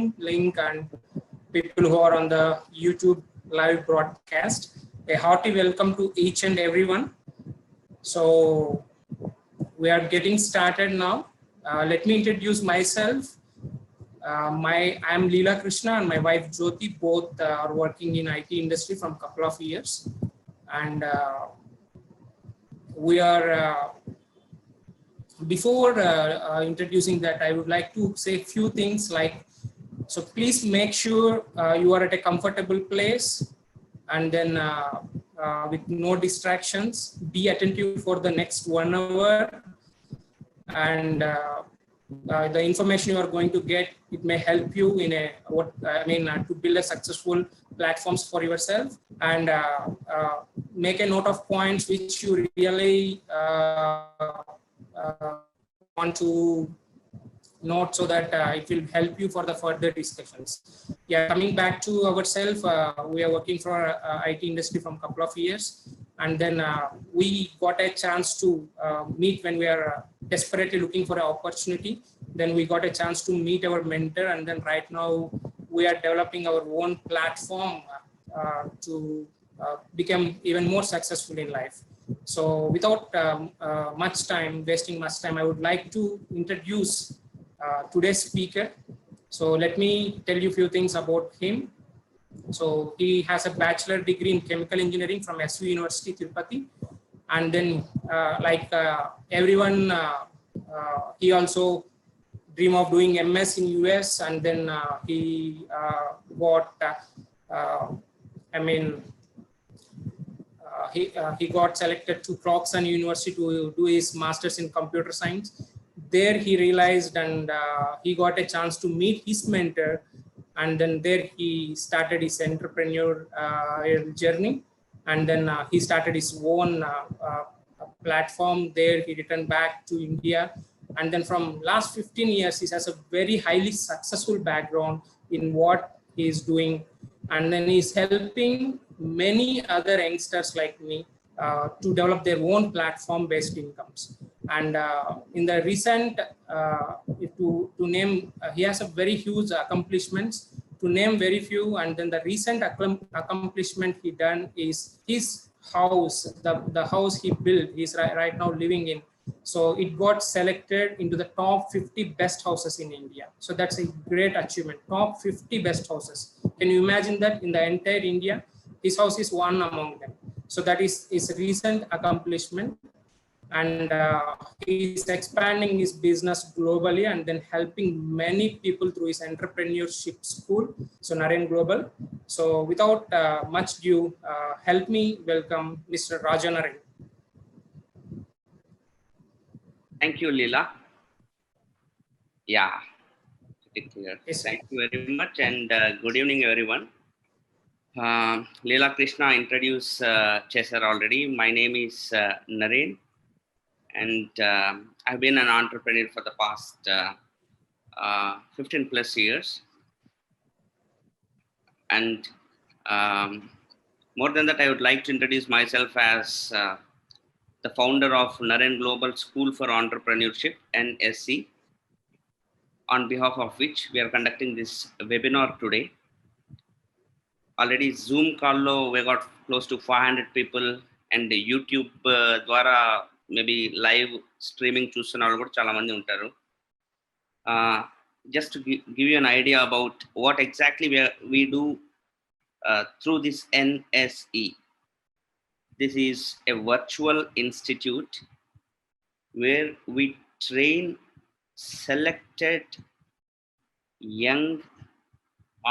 Zoom link and people who are on the YouTube live broadcast. A hearty welcome to each and everyone. So we are getting started now. Let me introduce myself. I am Leela Krishna and my wife Jyoti both are working in IT industry from a couple of years, and we are before introducing that, I would like to say a few things like, so please make sure you are at a comfortable place, and then with no distractions, be attentive for the next 1 hour, and the information you are going to get, it may help you in to build a successful platforms for yourself, and make a note of points which you really want to note, so that it will help you for the further discussions. Yeah, coming back to ourselves, we are working for IT industry from a couple of years, and then we got a chance to meet when we are desperately looking for an opportunity. Then we got a chance to meet our mentor, and then right now we are developing our own platform to become even more successful in life. So without wasting much time, I would like to introduce today's speaker. So let me tell you a few things about him. So he has a bachelor degree in chemical engineering from SU University, Tirupati. And then everyone, he also dream of doing MS in US, and then he got selected to Clarkson University to do his master's in computer science. There he realized, and he got a chance to meet his mentor, and then there he started his entrepreneur journey, and then he started his own platform. There he returned back to India, and then from last 15 years he has a very highly successful background in what he is doing, and then he's helping many other youngsters like me to develop their own platform-based incomes. And in the recent, he has a very huge accomplishments, to name very few. And then the recent accomplishment he done is his house, the house he built, he's right now living in. So it got selected into the top 50 best houses in India. So that's a great achievement, top 50 best houses. Can you imagine that in the entire India? His house is one among them. So that is his recent accomplishment. And he's expanding his business globally, and then helping many people through his entrepreneurship school, so Naren Global. So without much ado, help me welcome Mr. Raja Naren. Thank you, Leela. Yeah, clear. Yes, thank you very much, and good evening, everyone. Leela Krishna introduced Chesar already. My name is Naren, and I've been an entrepreneur for the past 15 plus years. And more than that, I would like to introduce myself as the founder of Naren Global School for Entrepreneurship, NSC, on behalf of which we are conducting this webinar today. Already Zoom call we got close to 500 people, and YouTube dwara maybe live streaming చూస్తున్న వాళ్ళు కూడా చాలా మంది ఉంటారు. Just to give you an idea about what exactly we do through this NSE. This is a virtual institute where we train selected young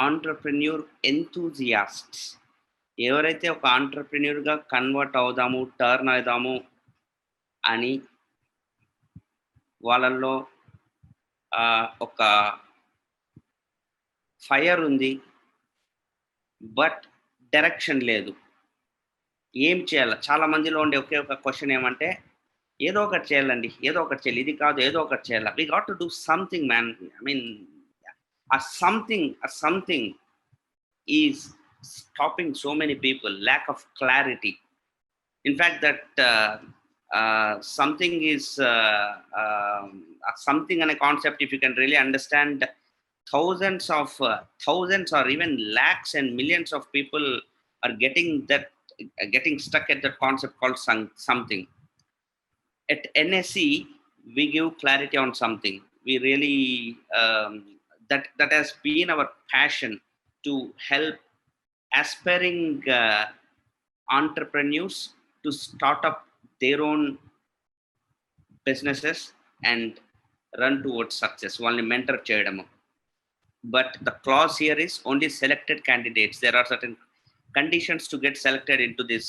entrepreneur enthusiasts. ఎవరైతే ఒక ఆంటర్ప్రెన్యూర్గా convert అవుదాము, turn అవుదాము అని వాళ్ళల్లో ఒక ఫైర్ ఉంది, బట్ డైరెక్షన్ లేదు. ఏం చేయాలి? చాలా మందిలో ఉండే ఒకే ఒక క్వశ్చన్ ఏమంటే, ఏదో ఒకటి చేయాలండి, ఏదో ఒకటి చేయాలి, ఇది కాదు ఏదో ఒకటి చేయాలి. We got to do something, man. I mean a something is stopping so many people. Lack of clarity. In fact, that something is something and a concept, if you can really understand thousands or even lakhs and millions of people are getting stuck at that concept called something. At NSE, we give clarity on something. We really that has been our passion to help aspiring entrepreneurs to start up their own businesses and run towards success. Only mentor cheyadamu. But the clause here is only selected candidates. There are certain conditions to get selected into this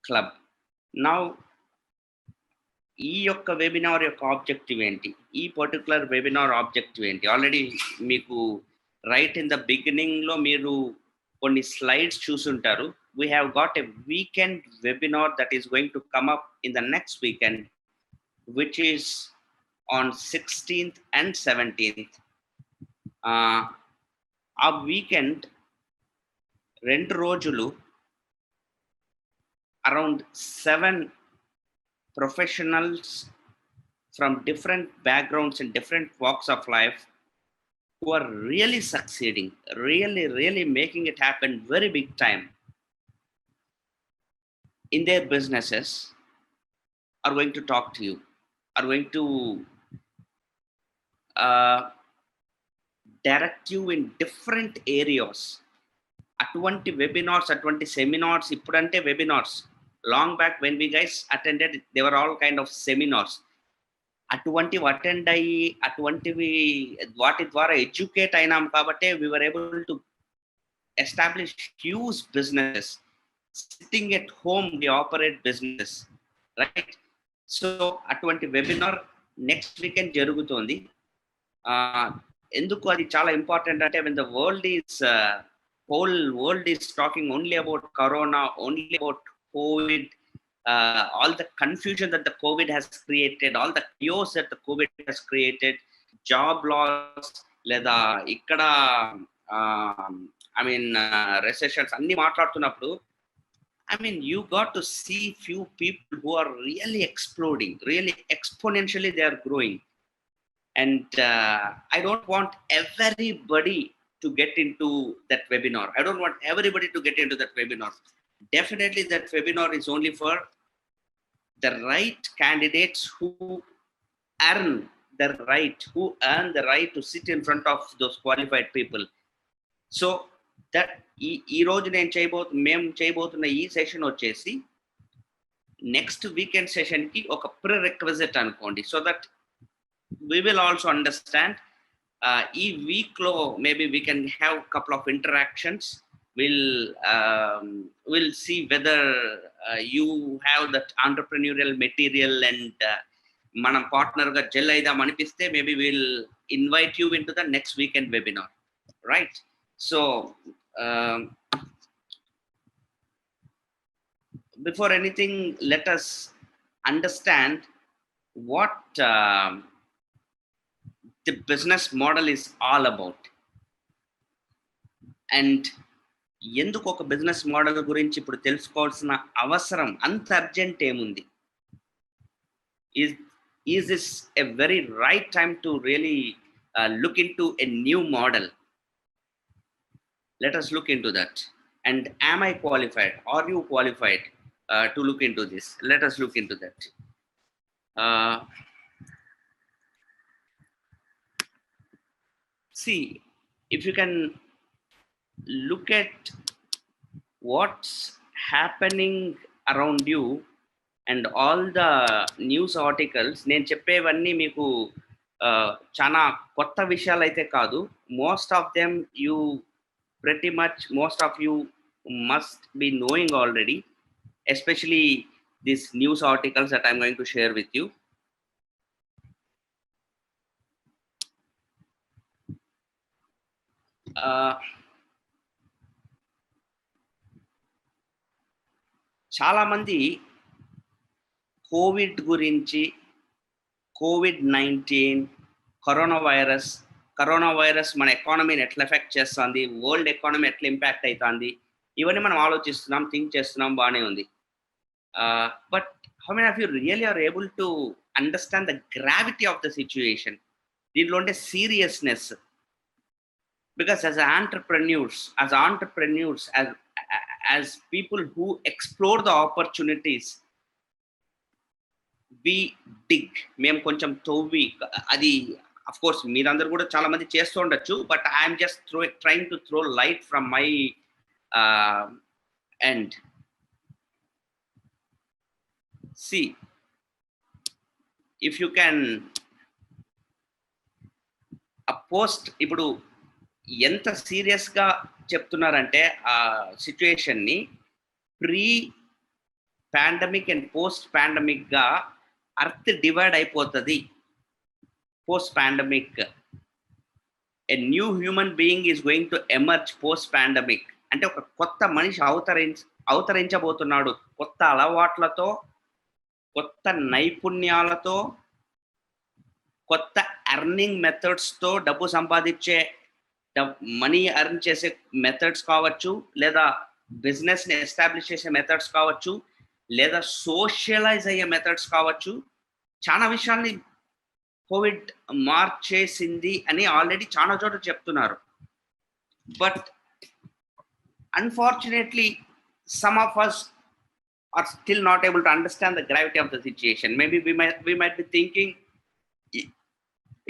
club. Now, ఈ యొక్క webinar యొక్క objective ఏంటి, ఈ particular webinar objective ఏంటి, already మీకు right in the బిగినింగ్లో మీరు కొన్ని స్లైడ్స్ చూసుంటారు. We have got a weekend webinar that is going to come up in the next weekend, which is on 16th and 17th. ఆ weekend 2 రోజులు around 7 professionals from different backgrounds and different walks of life who are really succeeding, really making it happen very big time in their businesses, are going to talk to you, are going to direct you in different areas. అటువంటి webinars, అటువంటి seminars, ఇప్పుడంటే webinars, long back when we guys attended, they were all kind of seminars. అటువంటివి attend అయ్యి అటువంటివి వాటి ద్వారా educate అయినాం కాబట్టి we were able to establish huge businesses. Sitting at home we operate business, right? So అటువంటి webinar next weekend జరుగుతోంది. ఎందుకు అది చాలా ఇంపార్టెంట్ అంటే, when the whole world is talking only about corona, only about COVID, all the confusion that the COVID has created, all the chaos that the COVID has created, job loss, లేదా ఇక్కడ recessions అన్ని మాట్లాడుతున్నప్పుడు, you got to see few people who are really exploding, really exponentially they are growing. And I don't want everybody to get into that webinar. I don't want everybody to get into that webinar. Definitely that webinar is only for the right candidates who earn the right to sit in front of those qualified people. So that ఈ రోజు మేము చేయబోతున్న ఈ session వచ్చేసి next weekend సెషన్కి ఒక ప్రిరెక్విజిట్ అనుకోండి. So that we will also understand ఈ వీక్లో maybe we can have couple of interactions. We'll see whether you have that entrepreneurial material and మనం పార్ట్నర్గా జెల్ అయిదాం అనిపిస్తే maybe we'll invite you into the next weekend webinar, right? So before anything, let us understand what the business model is all about. And ఎందుకు ఒక business model గురించి ఇప్పుడు తెలుసుకోవాల్సిన అవసరం అంత urgent ఏముంది? Is this a very right time to really look into a new model? Let us look into that. And am I qualified? Are you qualified to look into this? Let us look into that. See, if you can look at what's happening around you and all the news articles, నేను చెప్పేవన్నీ మీకు చాలా కొత్త విషయాలు అయితే కాదు. most of you must be knowing already, especially these news articles that I'm going to share with you. చాలా మంది కోవిడ్ గురించి, COVID-19, కరోనా వైరస్ మన ఎకానమీని ఎట్లా ఎఫెక్ట్ చేస్తుంది, వరల్డ్ ఎకానమీ ఎట్లా ఇంపాక్ట్ అవుతుంది, ఇవన్నీ మనం ఆలోచిస్తున్నాం, థింక్ చేస్తున్నాం, బాగానే ఉంది. But how many of you really are able to understand the gravity of the situation? దీంట్లో ఉండే seriousness. Because as entrepreneurs, as people who explore the opportunities, we dig. మేము కొంచెం తవ్వి, అది అఫ్ కోర్స్ మీరందరూ కూడా చాలా మంది చేస్తూ ఉండొచ్చు, but I'm just trying to throw light from my end. See, if you can post, ఇప్పుడు ఎంత సీరియస్గా చెప్తున్నారంటే ఆ సిచ్యుయేషన్ని ప్రీ పాండమిక్ అండ్ పోస్ట్ పాండమిక్గా అర్త్ డివైడ్ అయిపోతుంది. Post pandemic a new human being is going to emerge post pandemic. అంటే ఒక కొత్త మనిషి అవతరించబోతున్నాడు, కొత్త అలవాట్లతో, కొత్త నైపుణ్యాలతో, కొత్త ఎర్నింగ్ మెథడ్స్తో, డబ్బు సంపాదించే మనీ ఎర్న్ చేసే మెథడ్స్ కావచ్చు, లేదా బిజినెస్ని ఎస్టాబ్లిష్ చేసే మెథడ్స్ కావచ్చు, లేదా సోషలైజ్ అయ్యే మెథడ్స్ కావచ్చు. చాలా విషయాల్ని కోవిడ్ మార్చేసింది అని ఆల్రెడీ చాలా చోట్ల చెప్తున్నారు. But unfortunately some of us are still not able to understand the gravity of the situation. Maybe we might be thinking,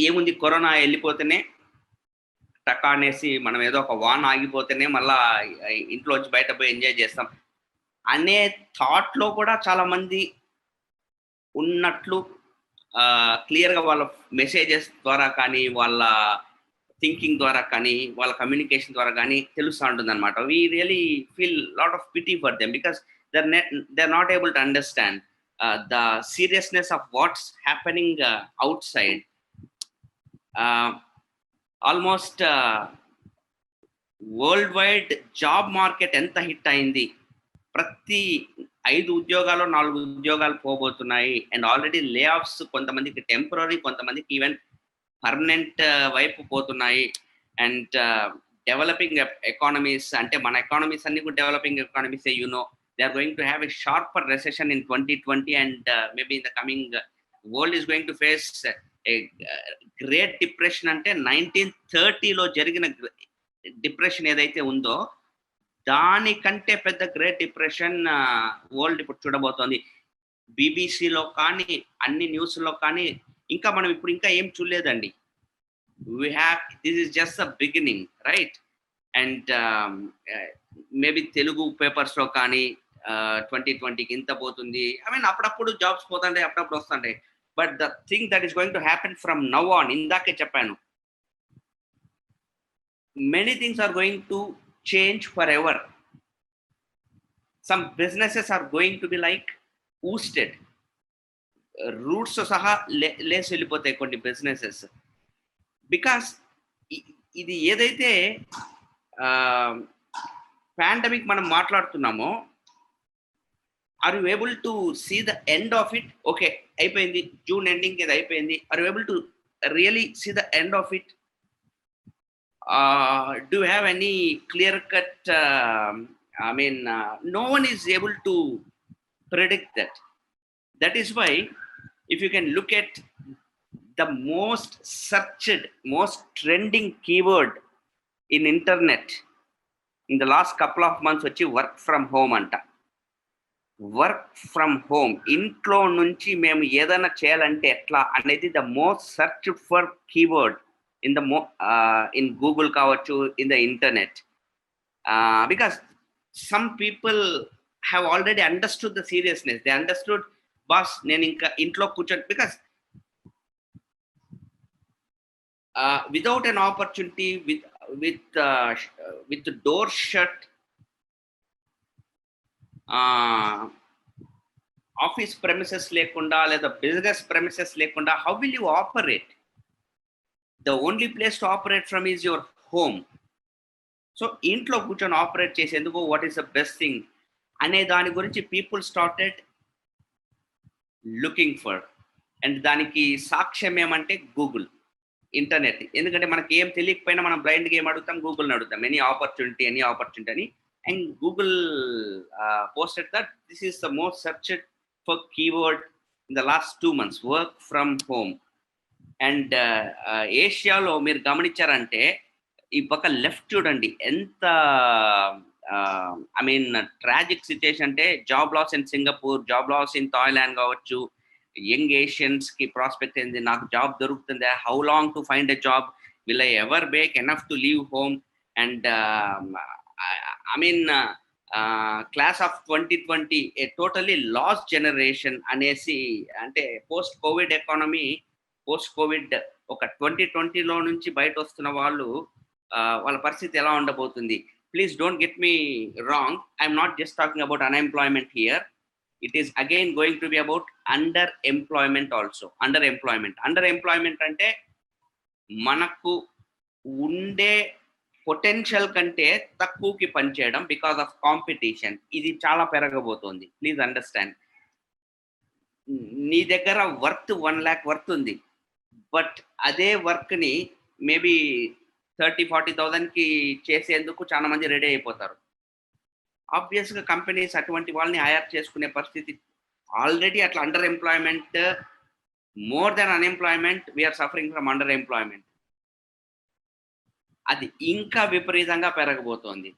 ఏముంది కరోనా వెళ్ళిపోతేనే టకా అనేసి మనం ఏదో ఒక వాన్ ఆగిపోతేనే మళ్ళా ఇంట్లోంచి బయట పోయి ఎంజాయ్ చేస్తాం అనే థాట్లో కూడా చాలా మంది ఉన్నట్లు క్లియర్గా వాళ్ళ మెసేజెస్ ద్వారా కానీ, వాళ్ళ థింకింగ్ ద్వారా కానీ, వాళ్ళ కమ్యూనికేషన్ ద్వారా కానీ తెలుస్తూ ఉంటుంది అనమాట. We really feel lot of pity for them because they're not able to understand the seriousness of what's happening outside. Almost world wide job market ఎంత హిట్ అయింది. ప్రతి 5 ఉద్యోగాలు 4 ఉద్యోగాలు పోబోతున్నాయి. అండ్ ఆల్రెడీ లే ఆఫ్స్ కొంతమందికి టెంపరీ, కొంతమందికి ఈవెన్ పర్మనెంట్ వైపు పోతున్నాయి. అండ్ డెవలపింగ్ ఎకానమీస్, అంటే మన ఎకానమీస్ అన్ని కూడా developing ఎకానమీసే, they are going to have a sharper recession in 2020, and maybe in the coming world is going to face a great depression. అంటే 1930లో జరిగిన డిప్రెషన్ ఏదైతే ఉందో దానికంటే పెద్ద గ్రేట్ డిప్రెషన్ వరల్డ్ ఇప్పుడు చూడబోతోంది. బీబీసీలో కానీ, అన్ని న్యూస్లో కానీ ఇంకా మనం ఇప్పుడు ఇంకా ఏం చూడలేదండి. This is just the beginning, right? And maybe Telugu పేపర్స్లో కానీ 2020కి ఇంత పోతుంది, ఐ మీన్ అప్పుడప్పుడు జాబ్స్ పోతుంటాయి, అప్పుడప్పుడు వస్తుంటాయి. But the thing that is going to happen from now on, ఇందాకే చెప్పాను, many things are going to change forever. Some businesses are going to be like ousted, roots saha less వెళ్ళిపోతాయి కొన్ని businesses. Because ఇది ఏదైతే pandemic మనం మాట్లాడుతున్నామో, are you able to see the end of it? Okay, అయిపోయింది, June ending ఇది అయిపోయింది. Are you able to really see the end of it? Do you have any clear cut no one is able to predict that. That is why if you can look at the most searched, most trending keyword in internet in the last couple of months వచ్చి work from home అంట. Work from home, ఇంట్లో నుంచి మేము ఏదైనా చేయాలంటే ఎట్లా అనేది the most search for keyword in Google కావచ్చు, in the internet, because some people have already understood the seriousness. They understood, boss నేను ఇంకా ఇంట్లో కూర్చొని, because without an opportunity, with the door shut, office premises లేకుండా లేదా business premises లేకుండా, how will you operate? The only place to operate from is your home. So ఇంట్లో కూర్చొని operate చేసేందుకు what is the best thing అనే దాని గురించి people started looking for. And దానికి సాక్ష్యం ఏమంటే గూగుల్, ఇంటర్నెట్. ఎందుకంటే మనకి ఏం తెలియకపోయినా మనం బ్లైండ్గా ఏం అడుగుతాం, గూగుల్ని అడుగుతాం, ఎనీ ఆపర్చునిటీ అని. And Google posted that this is the most searched for keyword in the last 2 months, work from home. And ఏషియాలో మీరు గమనించారంటే ఈ పక్క లెఫ్ట్ చూడండి ఎంత ఐ మీన్ ట్రాజిక్ సిచ్యుయేషన్ అంటే job loss in Singapore, job loss in Thailand కావచ్చు. Young Asians కి ప్రాస్పెక్ట్ ఏంది, నాకు జాబ్ దొరుకుతుందా, how long to find a job, will I ever make enough to leave home, and I mean class of 2020 a totally loss generation అనేసి. అంటే post COVID economy, post COVID ఒక 2020లో నుంచి బయట వస్తున్న వాళ్ళు వాళ్ళ పరిస్థితి ఎలా ఉండబోతుంది. Please don't get me wrong, I'm not just talking about unemployment here. It is again going to be about underemployment also. Underemployment అంటే మనకు ఉండే పొటెన్షియల్ కంటే తక్కువకి పనిచేయడం బికాస్ ఆఫ్ కాంపిటీషన్. ఇది చాలా పెరగబోతోంది. Please understand. నీ దగ్గర వర్త్ 1 lakh వర్త్ ఉంది, బట్ అదే వర్క్ని మేబీ 30,000-40,000కి చేసేందుకు చాలా మంది రెడీ అయిపోతారు. ఆబ్వియస్గా కంపెనీస్ అటువంటి వాళ్ళని హైర్ చేసుకునే పరిస్థితి ఆల్రెడీ. అట్లా under employment, more than unemployment, we are suffering from under employment. అది ఇంకా విపరీతంగా పెరగబోతోంది.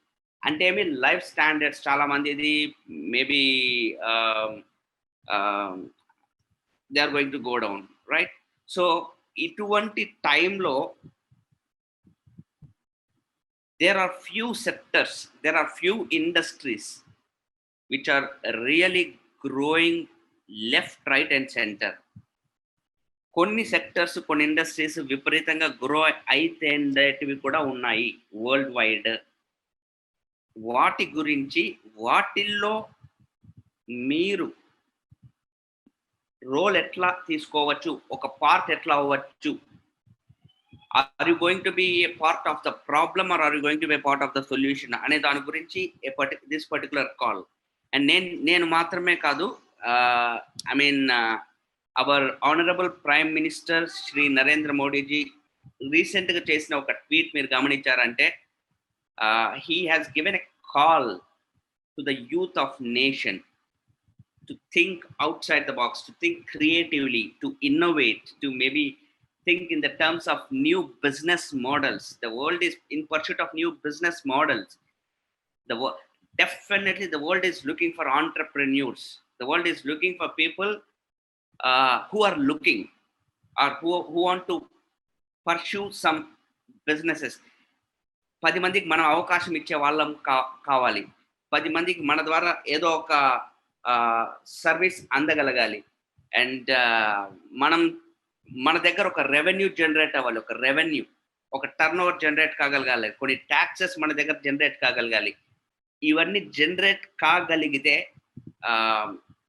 అంటే ఏమి లైఫ్ స్టాండర్డ్స్ చాలా మందిది maybe they are going to go down, right? So ఇటువంటి టైంలో there are few sectors, there are few industries which are really growing left, right and center. కొన్ని సెక్టర్స్, కొన్ని ఇండస్ట్రీస్ విపరీతంగా గ్రో అయితేవి కూడా ఉన్నాయి వరల్డ్ వైడ్. వాటి గురించి, వాటిల్లో మీరు రోల్ ఎట్లా తీసుకోవచ్చు, ఒక పార్ట్ ఎట్లా అవ్వచ్చు, are you going to be a part of the problem or are you going to be a part of the solution అనే దాని గురించి this particular call. And నేను మాత్రమే కాదు, I mean our honorable prime minister Shri Narendra Modiji రీసెంట్గా చేసిన ఒక tweet మీరు గమనించారంటే, he has given a call to the youth of nation to think outside the box, to think creatively, to innovate, to maybe think in the terms of new business models. The world is in pursuit of new business models. Definitely the world is looking for entrepreneurs. The world is looking for people who are looking or who want to pursue some businesses. 10 మందికి మనం అవకాశం ఇచ్చే వాళ్ళం కావాలి. 10 మందికి మన ద్వారా ఏదో ఒక సర్వీస్ అందగలగాలి. అండ్ మన దగ్గర ఒక రెవెన్యూ జనరేట్ అవ్వాలి, ఒక టర్న్ ఓవర్ జనరేట్ కాగలగాలి, కొన్ని ట్యాక్సెస్ మన దగ్గర జనరేట్ కాగలగాలి. ఇవన్నీ జనరేట్ కాగలిగితే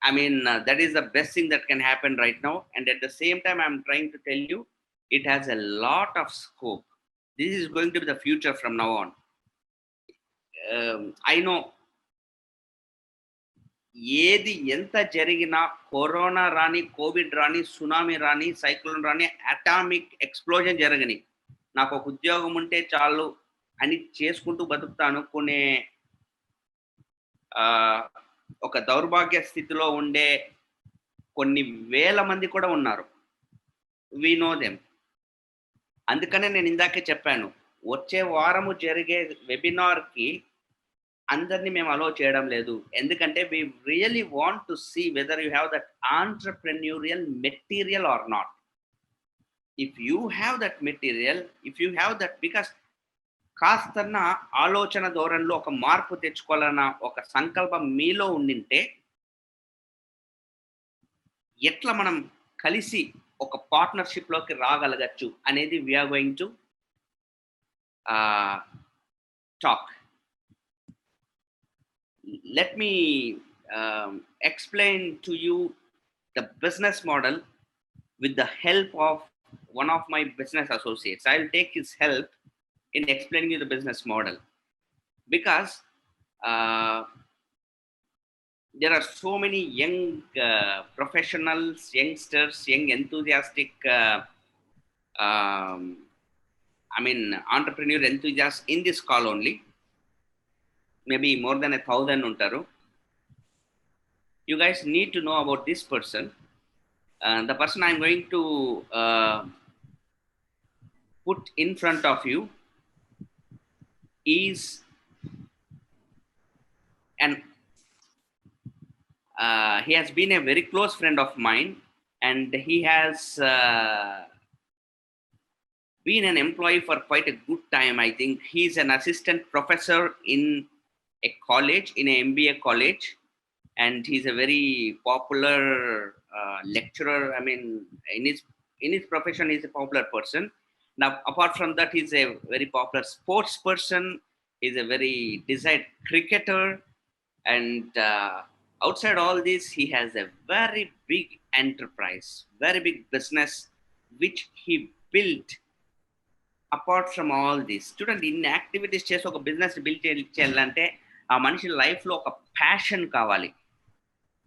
I mean that is the best thing that can happen right now. And at the same time I'm trying to tell you, it has a lot of scope. This is going to be the future from now on. I know ఏది ఎంత జరిగినా, corona రాని, Covid రాని, tsunami రాని, cyclone రాని, atomic explosion జరగని, నాకు ఒక ఉద్యోగం ఉంటే చాలు అని చేసుకుంటూ బతుకుతాను కొనే ఒక దౌర్భాగ్య స్థితిలో ఉండే కొన్ని వేల మంది కూడా ఉన్నారు. We know them. అందుకనే నేను ఇందాకే చెప్పాను, వచ్చే వారము జరిగే వెబినార్కి అందరినీ మేము అలో చేయడం లేదు. ఎందుకంటే we really want to see whether you have that entrepreneurial material or not. If you have that material, if you have that, because కాస్తన్న ఆలోచన ధోరణిలో ఒక మార్పు తెచ్చుకోవాలన్న ఒక సంకల్పం మీలో ఉండింటే, ఎట్లా మనం కలిసి ఒక పార్ట్నర్షిప్లోకి రాగలగచ్చు అనేది we are going to talk. Let me explain to you the business model with the help of one of my business associates. I'll take his help in explaining you the business model, because there are so many young professionals, youngsters, young enthusiastic I mean entrepreneur enthusiasts in this call only. Maybe more than 1,000 untaru. You guys need to know about this person. The person I'm going to put in front of you is an he has been a very close friend of mine, and he has been an employee for quite a good time. I think he's an assistant professor in a college, in a MBA college, and he's a very popular lecturer. I mean, in his profession, he's a popular person. Now, apart from that, he's a very popular sports person. He's a very desired cricketer, and outside all this, he has a very big enterprise, very big business, which he built. Apart from all this, చూడండి ఇన్ని activities చేసి ఒక business build చేయాలంటే ఆ మనిషి life లో ఒక passion కావాలి.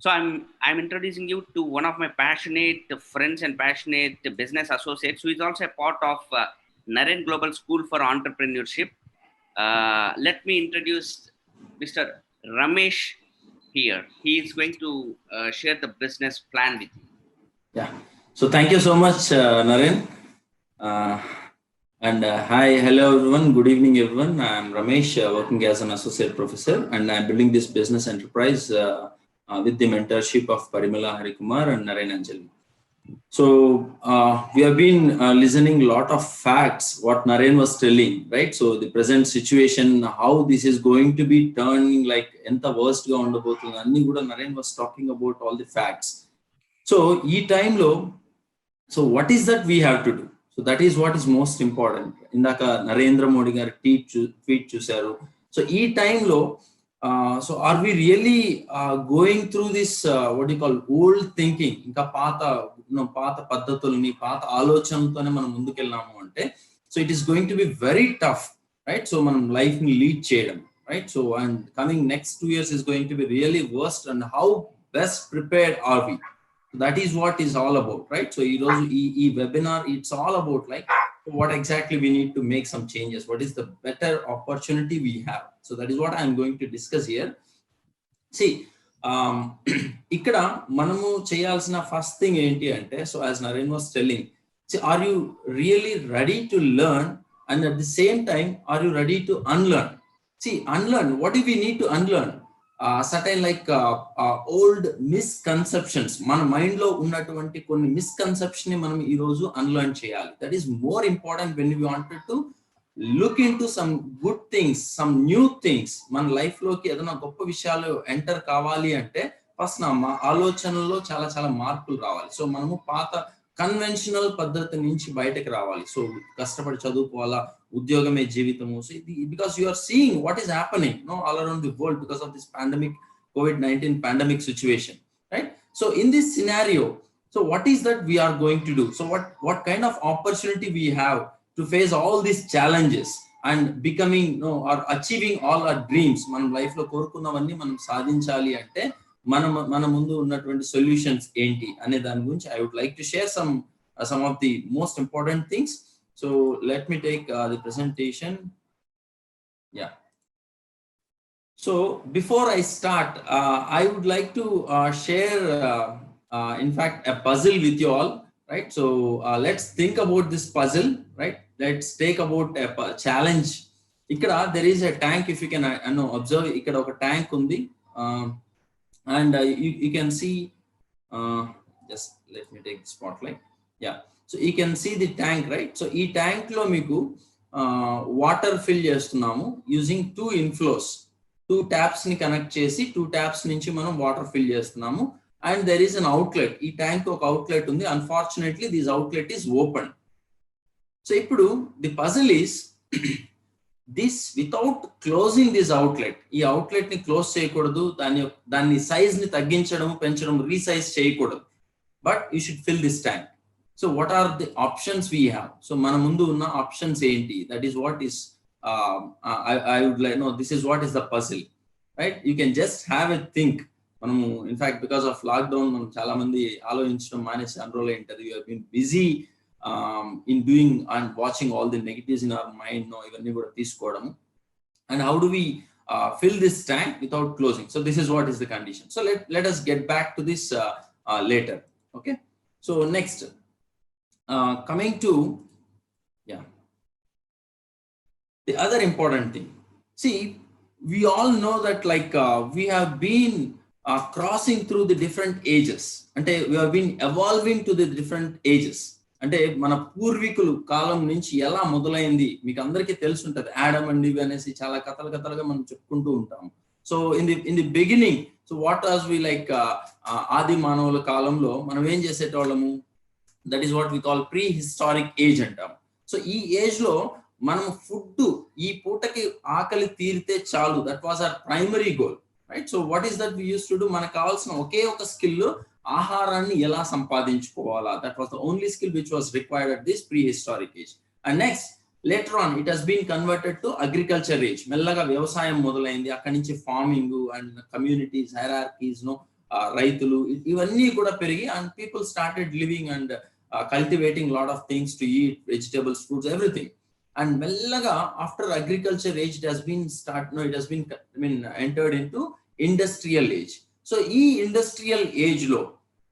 So I'm introducing you to one of my passionate friends and passionate business associates who is also a part of Naren Global School for Entrepreneurship. Let me introduce Mr. Ramesh here. He is going to share the business plan with you. Yeah. So thank you so much, Naren. And hi, hello everyone. Good evening, everyone. I'm Ramesh, working as an associate professor, and I'm building this business enterprise with the mentorship of Parimala Harikumar and Naren Anjali. So we have been listening a lot of facts, what Naren was telling, right? So the present situation, how this is going to be turning, like enta worst ga undabotundi anni kuda Naren was talking about all the facts. So ee time lo, so what is that we have to do? So that is what is most important. Indaka Narendra Modi garu tweet chusaru. So ee time lo, so are we really going through this what do you call old thinking, inka paata paddhatulni paata aalochanatone మనం ముందుకెళ్ళాము అంటే, so it is going to be very tough, right? So మనం life ni lead చేయడం, right? So and coming next 2 years is going to be really worst, and how best prepared are we? So that is what is all about, right? So e webinar, it's all about like what exactly we need to make some changes, what is the better opportunity we have. So that is what I'm going to discuss here. See, ikkada manamu cheyalsina first thing enti ante, so as Naren was telling, see, are you really ready to learn, and at the same time are you ready to unlearn? See, unlearn, what do we need to unlearn? Certain like old misconceptions, మన mind లో ఉన్నటువంటి కొన్ని misconception ని మనం ఈ రోజు unlearn చేయాలి. That is more important when you wanted to look in to some good things, some new things. మన లైఫ్ లోకి ఏదైనా గొప్ప విషయాలు ఎంటర్ కావాలి అంటే ఫస్ట్ మా ఆలోచనలో చాలా చాలా మార్పులు రావాలి. సో మనము పాత కన్వెన్షనల్ పద్ధతి నుంచి బయటకు రావాలి. సో కష్టపడి చదువుకోవాలా, ఉద్యోగమే జీవితము. సో ఇది because you are seeing what is happening all around the world because of this pandemic, COVID-19 pandemic situation, right? So in this scenario, so what is that we are going to do? So what kind of opportunity we have to face all these challenges and becoming or achieving all our dreams? మనం life లో కోరుకున్నవన్నీ మనం సాధించాలి అంటే మన ముందు ఉన్నటువంటి solutions ఏంటి అనే దాని గురించి I would like to share some of the most important things. So let me take the presentation. Yeah. So before I start, I would like to share in fact a puzzle with you all, right? So let's think about this puzzle, right? Let's take about a challenge. Ikkada there is a tank, if you can observe, ikkada oka tank undi, and you can see, just let me take the spotlight. Yeah, so you can see the tank, right? So ee tank lo meeku water fill chestunnamo using two inflows. 2 taps ని connect చేసి 2 taps నుంచి మనం water fill చేస్తున్నాము, and there is an outlet. ఈ tank ఒక outlet ఉంది. Unfortunately this outlet is open. So ఇప్పుడు the puzzle is this, without closing this outlet, ఈ అవుట్లెట్ ని క్లోజ్ చేయకూడదు, దాన్ని సైజ్ ని తగ్గించడం, పెంచడం, రీసైజ్ చేయకూడదు, but you should fill this tank. So what are the options we have? So మన ముందు ఉన్న ఆప్షన్స్ ఏంటి? That is what is I would like, no, this is what is the puzzle, right? You can just have a think. In fact, because of lockdown, చాలా మంది ఆలోచించడం మానేసి enroll అయి ఉంటారు. You have been busy in doing and watching all the negatives in our mind, ఇవన్నీ కూడా తీసుకోవడం. And how do we fill this tank without closing? So this is what is the condition. So let us get back to this later. Okay. So next, coming to, yeah. The other important thing, see, we all know that we have been crossing through the different ages. And we have been evolving to the different ages. అంటే మన పూర్వీకులు కాలం నుంచి ఎలా మొదలైంది మీకు అందరికీ తెలుసుంటది. Adam and Eve అనేసి చాలా కథలుగా మనం చెప్పుకుంటూ ఉంటాం. So in the beginning, so what was we ఆది మానవుల కాలంలో మనం ఏం చేసేటోళ్ళము, that is what we call pre historic age అంటాం. సో ఈ ఏజ్ లో మనం ఫుడ్ ఈ పూటకి ఆకలి తీరితే చాలు, that was our primary goal, right? So what is that we use to do, మనకు కావాల్సిన ఒకే ఒక స్కిల్ ఆహారాన్ని ఎలా సంపాదించుకోవాలా, that was the only skill which was required at this pre historic age. And next later on it has been converted to agriculture age. మెల్లగా వ్యవసాయం మొదలైంది, అక్కడి నుంచి ఫార్మింగ్ అండ్ కమ్యూనిటీస్, హైరార్కీస్, రైతులు ఇవన్నీ కూడా పెరిగి and people started living and cultivating lot of things to eat, vegetables, fruits, everything. And mellaga after agriculture age it has been entered into industrial age. So industrial age lo,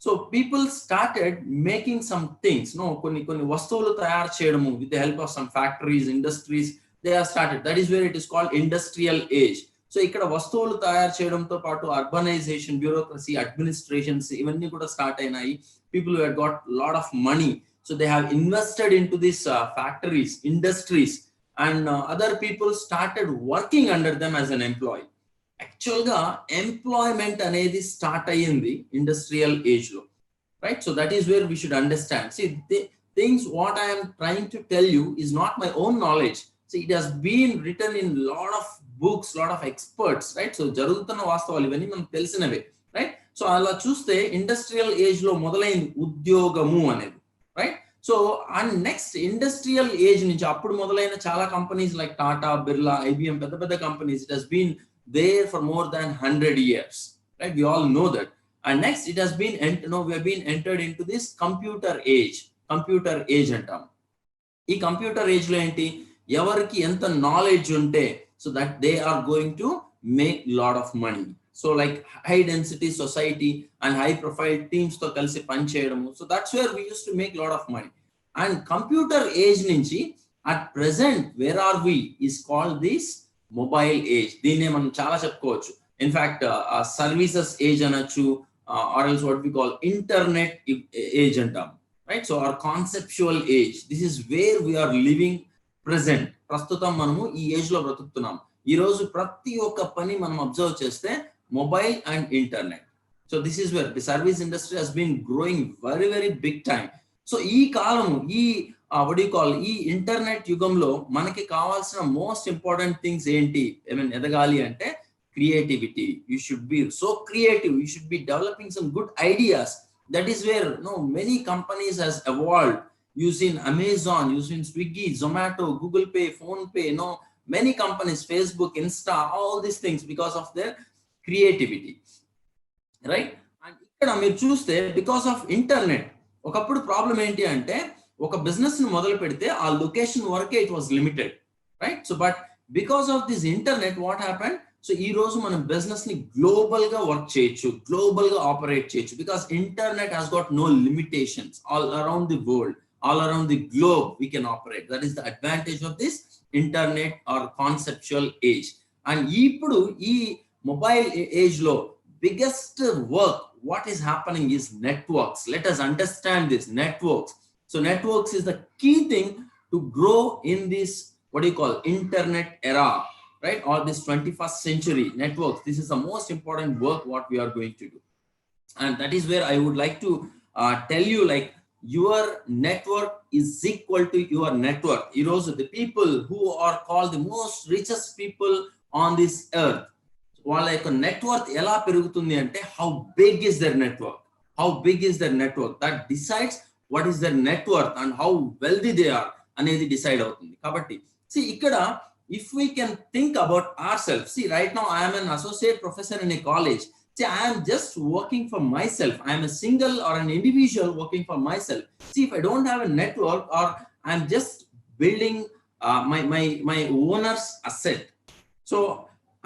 so people started making some things, konni vastuvulu tayar cheyadumu with the help of some factories, industries, they have started. That is where it is called industrial age. So ikkada vastuvulu tayar cheyadamto paatu urbanization, bureaucracy, administrations ivanni kuda start ayinayi. People who had got a lot of money, so they have invested into these factories, industries, and other people started working under them as an employee. Actually employment anedi start ayindi industrial age lo, right? So that is where we should understand. See, things what I am trying to tell you is not my own knowledge. See, it has been written in lot of books, lot of experts, right? So jarugutunna vastavalu ivanni manaku telesinave, right? So అలా చూస్తే industrial age లో మొదలైంది ఉద్యోగము అనేది, right? So and next industrial age నుంచి అప్పుడు మొదలైన చాలా companies like Tata, Birla, IBM, పెద్ద పెద్ద companies, it has been there for more than 100 years, right? We all know that. And next it has been we have been entered into this computer age అంటాం. ఈ computer age లో ఏంటి, ఎవరికి ఎంత knowledge ఉంటే so that they are going to make lot of money. So like high density society and high profile teams to kalisi pani cheyadumu, so that's where we used to make lot of money. And computer age nunchi at present where are we is called this mobile age. Deenne manam chaala cheppukochu. In fact services age anachu, or else what we call internet age antam, right? So our conceptual age, this is where we are living present. Prastutam manamu ee age lo bratukutunnam. Ee roju prati oka pani manam observe cheste mobile and internet. So this is where the service industry has been growing very, very big time. So ee kalamu, what do you call, internet yugamlo manaki kavalsina most important things enti, I mean edagali ante creativity. You should be so creative, you should be developing some good ideas. That is where many companies has evolved using Amazon, using Swiggy, Zomato, Google Pay, Phone Pay, many companies, Facebook, Insta, all these things because of their creativity, right? And ఇక్కడ మీరు చూస్తే because of internet ఒకప్పుడు problem ఏంటి అంటే ఒక business ని మొదలు పెడితే ఆ లొకేషన్ వరకే it was limited, right? So but because of this internet what happened, so ఈ రోజు మనం బిజినెస్ ని గ్లోబల్ గా వర్క్ చేయొచ్చు, గ్లోబల్ గా ఆపరేట్ చేయొచ్చు, because internet has got no limitations. All around the world, all around the globe we can operate. That is the advantage of this internet or conceptual age. And ఇప్పుడు ఈ mobile age lo biggest work what is happening is networks. Let us understand this networks. So networks is the key thing to grow in this what do you call internet era, right? Or this 21st century networks. This is the most important work what we are going to do. And that is where I would like to tell you, like, your network is equal to your network. You know, so the people who are called the most richest people on this earth, వాళ్ళ యొక్క network ఎలా పెరుగుతుంది అంటే how big is their network, that decides what is their network and how wealthy they are అనేది decide అవుతుంది. కాబట్టి ఇక్కడ if we can think about our self, right now I'm an associate professor in a college. I am just working for myself. I am a single or an individual working for myself. If I don't have a network, or I am just building my owner's asset. So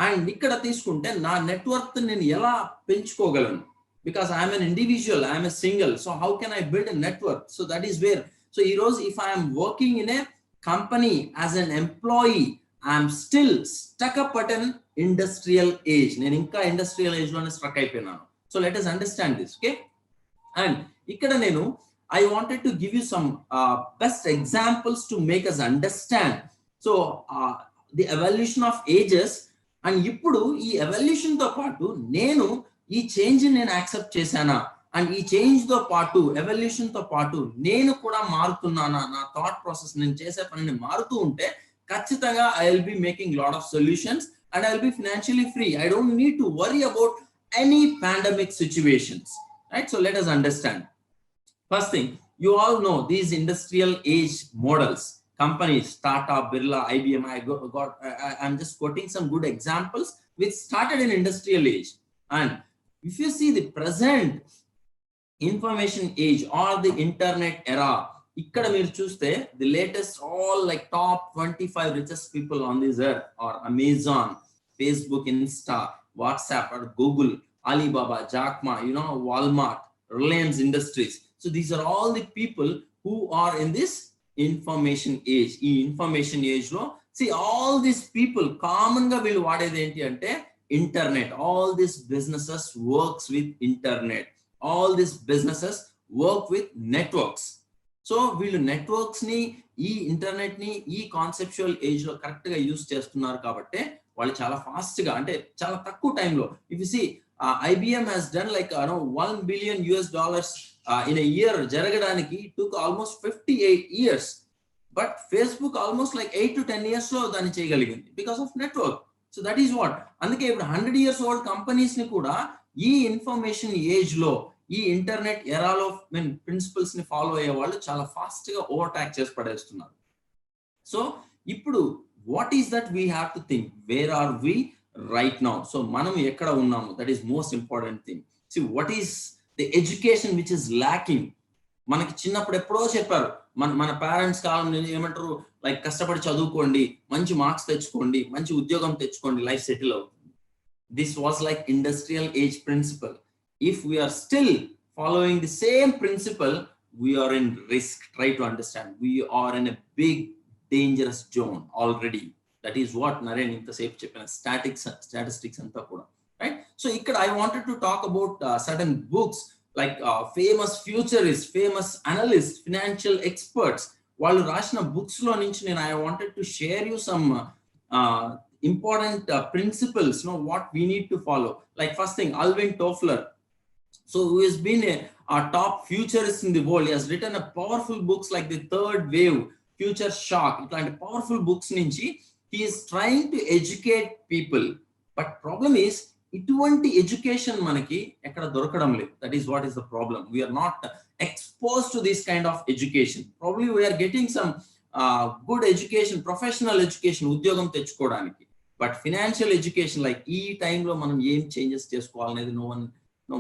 and ఇక్కడ తీసుకుంటే నా network నేను ఎలా పెంచుకోగలను, because I'm an individual, I'm a single. So how can I build a network? So that is where. So ఈ రోజు if I'm working in a company as an employee, I'm still stuck up at an industrial age. నేను ఇంకా industrial age లోనే struck అయిపోయినాను. So let us understand this. Okay, and ఇక్కడ నేను I wanted to give you some best examples to make us understand. So the evolution of ages, and ఇప్పుడు ఈ evolution తో పాటు నేను ఈ చేంజ్ నేను యాక్సెప్ట్ చేశానా, అండ్ ఈ చేంజ్ తో పాటు ఎవల్యూషన్ తో పాటు నేను కూడా మారుతున్నానా, నా థాట్ ప్రాసెస్ నేను చేసే పనిని మారుతూ ఉంటే ఖచ్చితంగా I will be making lot of solutions and I will be financially free. I don't need to worry about any pandemic situations, right? So let us understand. First thing, you all know these industrial age models, companies, Tata, Birla, IBM. I'm just quoting some good examples which started in industrial age. And if you see the present information age or the internet era, ikkada meer chuste the latest all like top 25 richest people on this earth or Amazon, Facebook, Insta, WhatsApp or Google, Alibaba, Jack Ma, Walmart, Reliance Industries. So these are all the people who are in this information age. ఈ information age లో see all these people common గా వీళ్ళు వాడేది ఏంటి అంటే internet. All these businesses works with internet. All these businesses work with networks. So వీళ్ళు networks ని, ఈ ఇంటర్నెట్ ని ఈ కాన్సెప్చువల్ ఏజ్ లో కరెక్ట్ గా యూస్ చేస్తున్నారు కాబట్టి వాళ్ళు చాలా ఫాస్ట్ గా, అంటే చాలా తక్కువ టైంలో, if you see IBM has done like $1 billion in a year జరగడానికి took almost 58 years, but Facebook almost like 8 to 10 years లో దాన్ని చేయగలిగింది because of network. So that is what, అందుకే ఇప్పుడు 100 years old కంపెనీస్ ని కూడా ఈ ఇన్ఫర్మేషన్ ఏజ్ లో, ఈ ఇంటర్నెట్ ఎరాలో ప్రిన్సిపల్స్ ని ఫాలో అయ్యే వాళ్ళు చాలా ఫాస్ట్ గా ఓవర్టాక్ చేసి పడేస్తున్నారు. సో ఇప్పుడు what is that we have to think, where are we right now? So మనం ఎక్కడ ఉన్నాము, that is most important thing. See, what is the education which is lacking? మనకి చిన్నప్పుడు ఎప్పుడో చెప్పారు, మన పేరెంట్స్ కాలం ఏమంటారు, లైక్ కష్టపడి చదువుకోండి, మంచి మార్క్స్ తెచ్చుకోండి, మంచి ఉద్యోగం తెచ్చుకోండి, లైఫ్ సెటిల్ అవుతుంది. This was like industrial age principle. If we are still following the same principle, we are in risk. Try to understand, we are in a big dangerous zone already. That is what Naren ఇంతసేపు చెప్పిన statistics అంతా కూడా, right? So ikkada I wanted to talk about certain books like famous futurists, famous analysts, financial experts, వాళ్ళు రాసిన books లో నుంచి నేను I wanted to share you some important principles, what we need to follow. Like first thing, Alvin Toffler, so who has been a top futurist in the world. He has written a powerful books like The Third Wave, Future Shock, ఇట్లాంటి powerful books నుంచి he is trying to educate people. But problem is, ఇటువంటి education మనకి ఎక్కడ దొరకడం లేదు. That is what is the problem. We are not exposed to this kind of education. Probably we are getting some good education, professional education, ఉద్యోగం తెచ్చుకోవడానికి. But financial education, like ఈ టైంలో మనం ఏం చేంజెస్ చేసుకోవాలనేది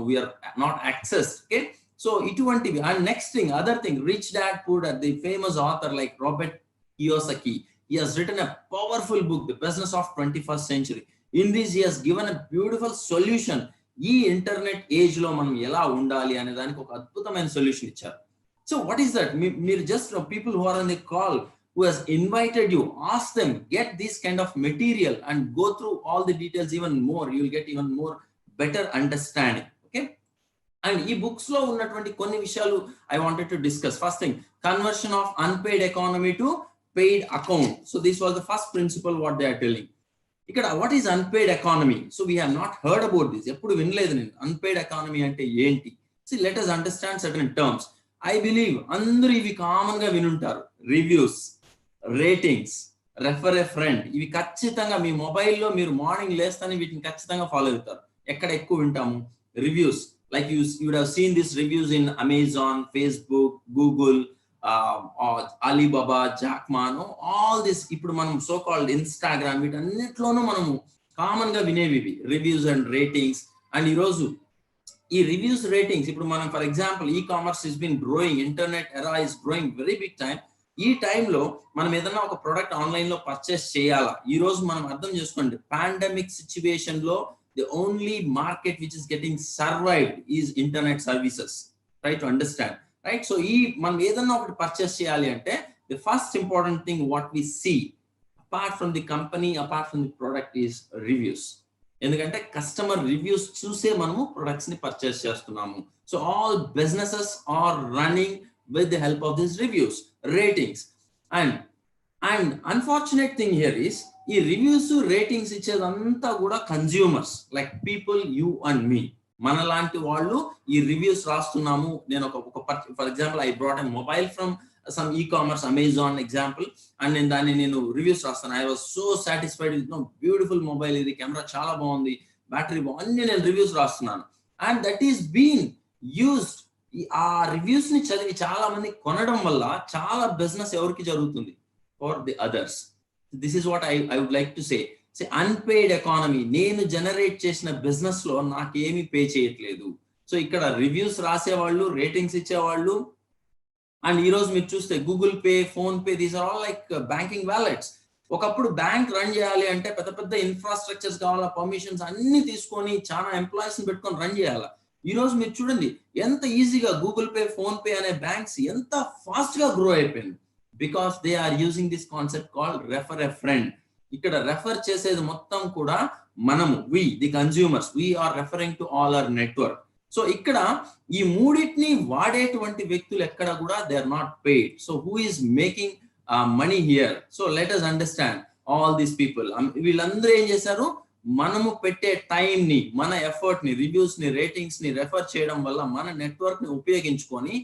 we are not accessed. Okay, so ఇటువంటివి. And next thing, other thing, Rich Dad Poor Dad, the famous author like Robert Kiyosaki, he has written a powerful book, The Business of 21st Century. In this he has given a beautiful solution. ఈ internet age లో మనం ఎలా ఉండాలి అనే దానికి ఒక అద్భుతమైన solution ఇచ్చారు. So what is that? మీరు just people who are on the call, who has invited you, ask them, get this kind of material and go through all the details even more. You will get even more better understanding. Okay, and ఈ books లో ఉన్నటువంటి కొన్ని విషయాలు I wanted to discuss. First thing, conversion of unpaid economy to paid account. So this was the first principle what they are telling. ఇక్కడ what is unpaid economy? So we have not heard about this. ఎప్పుడు వినలేదు నేను unpaid economy అంటే ఏంటి. See, let us understand certain terms. I believe అందరూ ఇవి common గా వినుంటారు. Reviews, ratings, refer a friend, ఇవి ఖచ్చితంగా మీ మొబైల్లో మీరు మార్నింగ్ లేస్తానే వీటిని ఖచ్చితంగా ఫాలో అవుతారు. ఎక్కడ ఎక్కువ వింటాము? Reviews. Like you would have seen these reviews in Amazon, Facebook, Google, Alibaba, Jack Ma, all this. ఇప్పుడు మనం సో కాల్డ్ ఇన్స్టాగ్రామ్, వీటన్నిటిలోనూ మనము కామన్ గా వినేవి రివ్యూస్ అండ్ రేటింగ్స్. అండ్ ఈరోజు ఈ రివ్యూస్, రేటింగ్స్, ఇప్పుడు మనం for example e-commerce is been growing, internet era is growing very big time. ఈ టైంలో మనం ఏదైనా ఒక ప్రోడక్ట్ ఆన్లైన్ లో పర్చేస్ చేయాలా, ఈ రోజు మనం అర్థం చేసుకోండి, పాండమిక్ సిచ్యువేషన్ లో the only market which is getting survived is internet services. Try to understand, right? So మనం ఏదన్నా ఒకటి పర్చేస్ చేయాలి అంటే the first important thing what we see, apart from the company, apart from the product is reviews. ఎందుకంటే customer reviews చూసే మనము products ని purchase చేస్తున్నాము. So all businesses are running with the help of this reviews, ratings. And unfortunate thing here is ఈ reviews ratings ఇచ్చేదంతా కూడా consumers like people, you and me. మన లాంటి వాళ్ళు ఈ రివ్యూస్ రాస్తున్నాము. నేను ఒక for example I brought a mobile from some e-commerce, Amazon example, and in దాన్ని నేను రివ్యూస్ రాస్తాను. I was so satisfied with beautiful mobile, ఇది కెమెరా చాలా బాగుంది, బ్యాటరీ బాగుంది, నేను రివ్యూస్ రాస్తున్నాను. And that is been used. ఆ రివ్యూస్ ని చదివి చాలా మంది కొనడం వల్ల చాలా బిజినెస్ ఎవరికి జరుగుతుంది? For the others. This is what I would like to say unpaid economy. నేను జనరేట్ చేసిన బిజినెస్ లో నాకేమీ పే చేయట్లేదు. సో ఇక్కడ రివ్యూస్ రాసేవాళ్ళు, రేటింగ్స్ ఇచ్చేవాళ్ళు, అండ్ ఈ రోజు మీరు చూస్తే Google Pay, PhonePe, these are all like banking wallets. ఒకప్పుడు బ్యాంక్ రన్ చేయాలి అంటే పెద్ద పెద్ద ఇన్ఫ్రాస్ట్రక్చర్స్ కావాలా, పర్మిషన్స్ అన్ని తీసుకొని చాలా ఎంప్లాయీస్ ని పెట్టుకొని రన్ చేయాలా. ఈ రోజు మీరు చూడండి ఎంత ఈజీగా గూగుల్ పే, ఫోన్ పే అనే బ్యాంక్స్ ఎంత ఫాస్ట్ గా గ్రో అయిపోయింది. Because they are using this concept called refer a friend. ఇక్కడ రెఫర్ చేసేది మొత్తం కూడా మనము, we the consumers, we are referring to all our network. So ఇక్కడ ఈ మూడింటిని వాడేటువంటి వ్యక్తులు ఎక్కడ కూడా they are not paid. So who is making money here? So let us understand all these people. వీళ్ళందరూ ఏం చేశారు? మనము పెట్టే టైం ని, మన ఎఫర్ట్ ని, రివ్యూస్ ని, రేటింగ్స్ ని రెఫర్ చేయడం వల్ల మన నెట్వర్క్ ని ఉపయోగించుకొని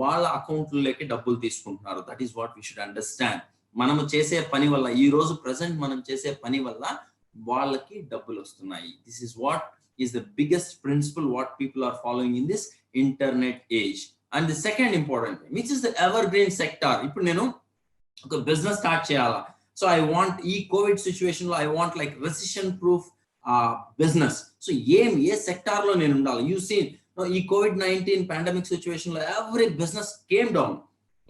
వాళ్ళ అకౌంట్లలోకి డబ్బులు తీసుకుంటున్నారు. That is what we should understand. మనము చేసే పని వల్ల, ఈ రోజు ప్రెసెంట్ మనం చేసే పని వల్ల వాళ్ళకి డబ్బులు వస్తున్నాయి. This is what is the biggest principle what people are following in this internet age. And the second important thing, which is the evergreen sector. Ippudu nenu oka business start cheyala, so I want ee covid situation lo I want like recession proof business. So A sector lo nenu undali. You see ee covid-19 pandemic situation lo every business came down,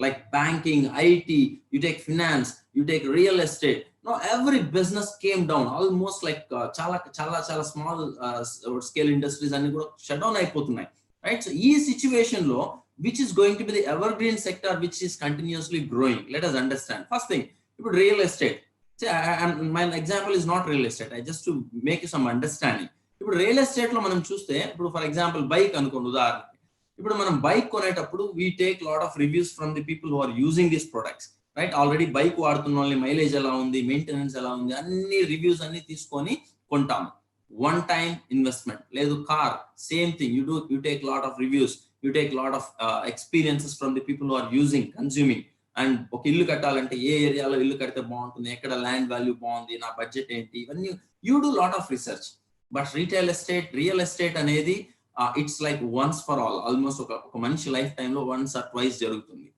like banking, IT, you take finance, you take real estate. No, every business came down, almost like chala small scale industries and shut down అయిపోతున్నాయి, right? So ఈ situation లో which is going to be the evergreen sector which is continuously growing, let us understand. First thing, ఇప్పుడు real estate. See, my example is not real estate, I just to make you some understanding. ఇప్పుడు real estate లో మనం చూస్తే, ఇప్పుడు for example bike అనుకోండి ఉదాహరణ. ఇప్పుడు మనం బైక్ కొనేటప్పుడు we take lot of reviews from the people who are using these products, right? Already bike వాడుతున్న వాళ్ళని మైలేజ్ ఎలా ఉంది, మెయింటెనెన్స్ ఎలా ఉంది, అన్ని రివ్యూస్ అన్ని తీసుకొని కొంటాము. One time investment. లేదు car, same thing, you take lot of reviews, you take lot of experiences from the people who are using, consuming. And ఒక ఇల్లు కట్టాలంటే ఏ ఏరియాలో ఇల్లు కడితే బాగుంటుంది, ఎక్కడ ల్యాండ్ వాల్యూ బాగుంది, నా బడ్జెట్ ఏంటి, ఇవన్నీ you do lot of research. But real estate అనేది it's like once for all. Almost ఒక మనిషి లైఫ్ టైంలో వన్స్ ఆర్ ట్వైస్ జరుగుతుంది.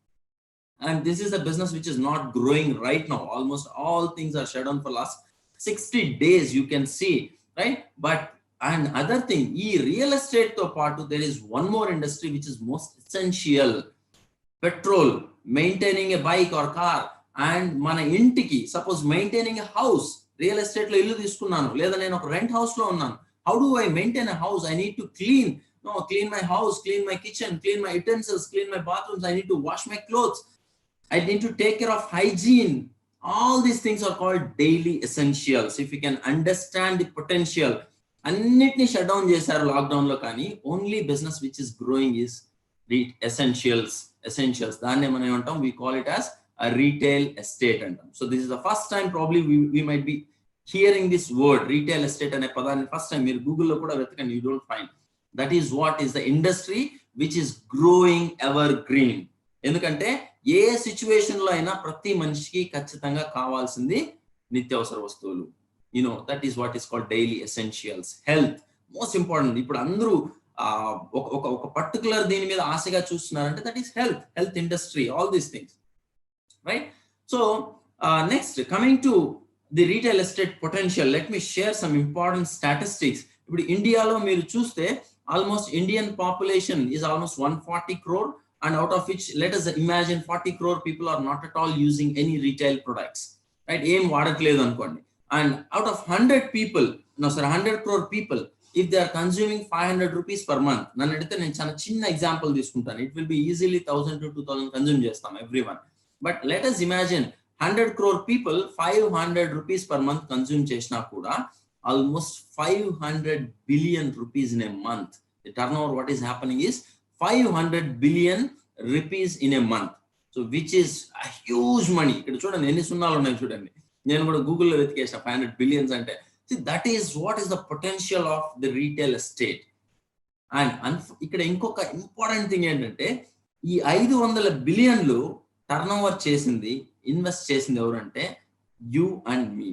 And this is a business which is not growing right now. Almost all things are shut down for last 60 days, you can see, right? But and other thing, real estate to part, there is one more industry which is most essential. Petrol, maintaining a bike or car, and mana intiki, suppose maintaining a house. Real estate lo illu తీసుకున్నాను, లేదా నేను ఒక rent house లో ఉన్నాను. How do I maintain a house? I need to clean my house, clean my kitchen, clean my utensils, clean my bathrooms. I need to wash my clothes. I need to take care of hygiene. All these things are called daily essentials. If you can understand the potential, అన్నిటిని shut down చేశారు lockdown లో, కానీ only business which is growing is essentials. దాన్ని మనం ఏమంటాం? we call it as a retail estate అంటాం. So this is the first time probably we might be hearing this word retail estate అనే పదాన్ని first time మీరు గూగుల్లో కూడా వెతకండి, you don't find. That is what is the industry which is growing evergreen. ఎందుకంటే ఏ situation లో అయినా ప్రతి మనిషికి ఖచ్చితంగా కావాల్సింది నిత్యావసర వస్తువులు. That is what is called daily essentials. Health most important. ఇప్పుడు అందరూ ఒక పర్టికులర్ దీని మీద ఆశగా చూస్తున్నారంటే that is health industry, all these things, right? So next coming to the retail estate potential, let me share some important statistics. ఇప్పుడు ఇండియాలో మీరు చూస్తే almost Indian population is almost 140 crore. And out of which, let us imagine 40 crore people are not at all using any retail products, right? Em vadatledu anukondi. And out of 100 crore people, if they are consuming 500 rupees per month, nannu edithe nenu chana chinna example teeskuntanu, it will be easily 1000 to 2000 consume chestam everyone. But let us imagine 100 crore people 500 rupees per month consume chesna kuda almost 500 billion rupees in a month. The turnover what is happening is 500 billion rupees in a month. So which is a huge money. Ikkada chudandi enni sunnalu unnai chudandi. Nenu kuda Google lo vetikesna 500 billions ante. See, that is what is the potential of the retail estate. And ikkada inkoka important thing ఏంటంటే ఈ 500 బిలియన్లు turn over చేసింది, invest చేసింది ఎవరంటే you and me,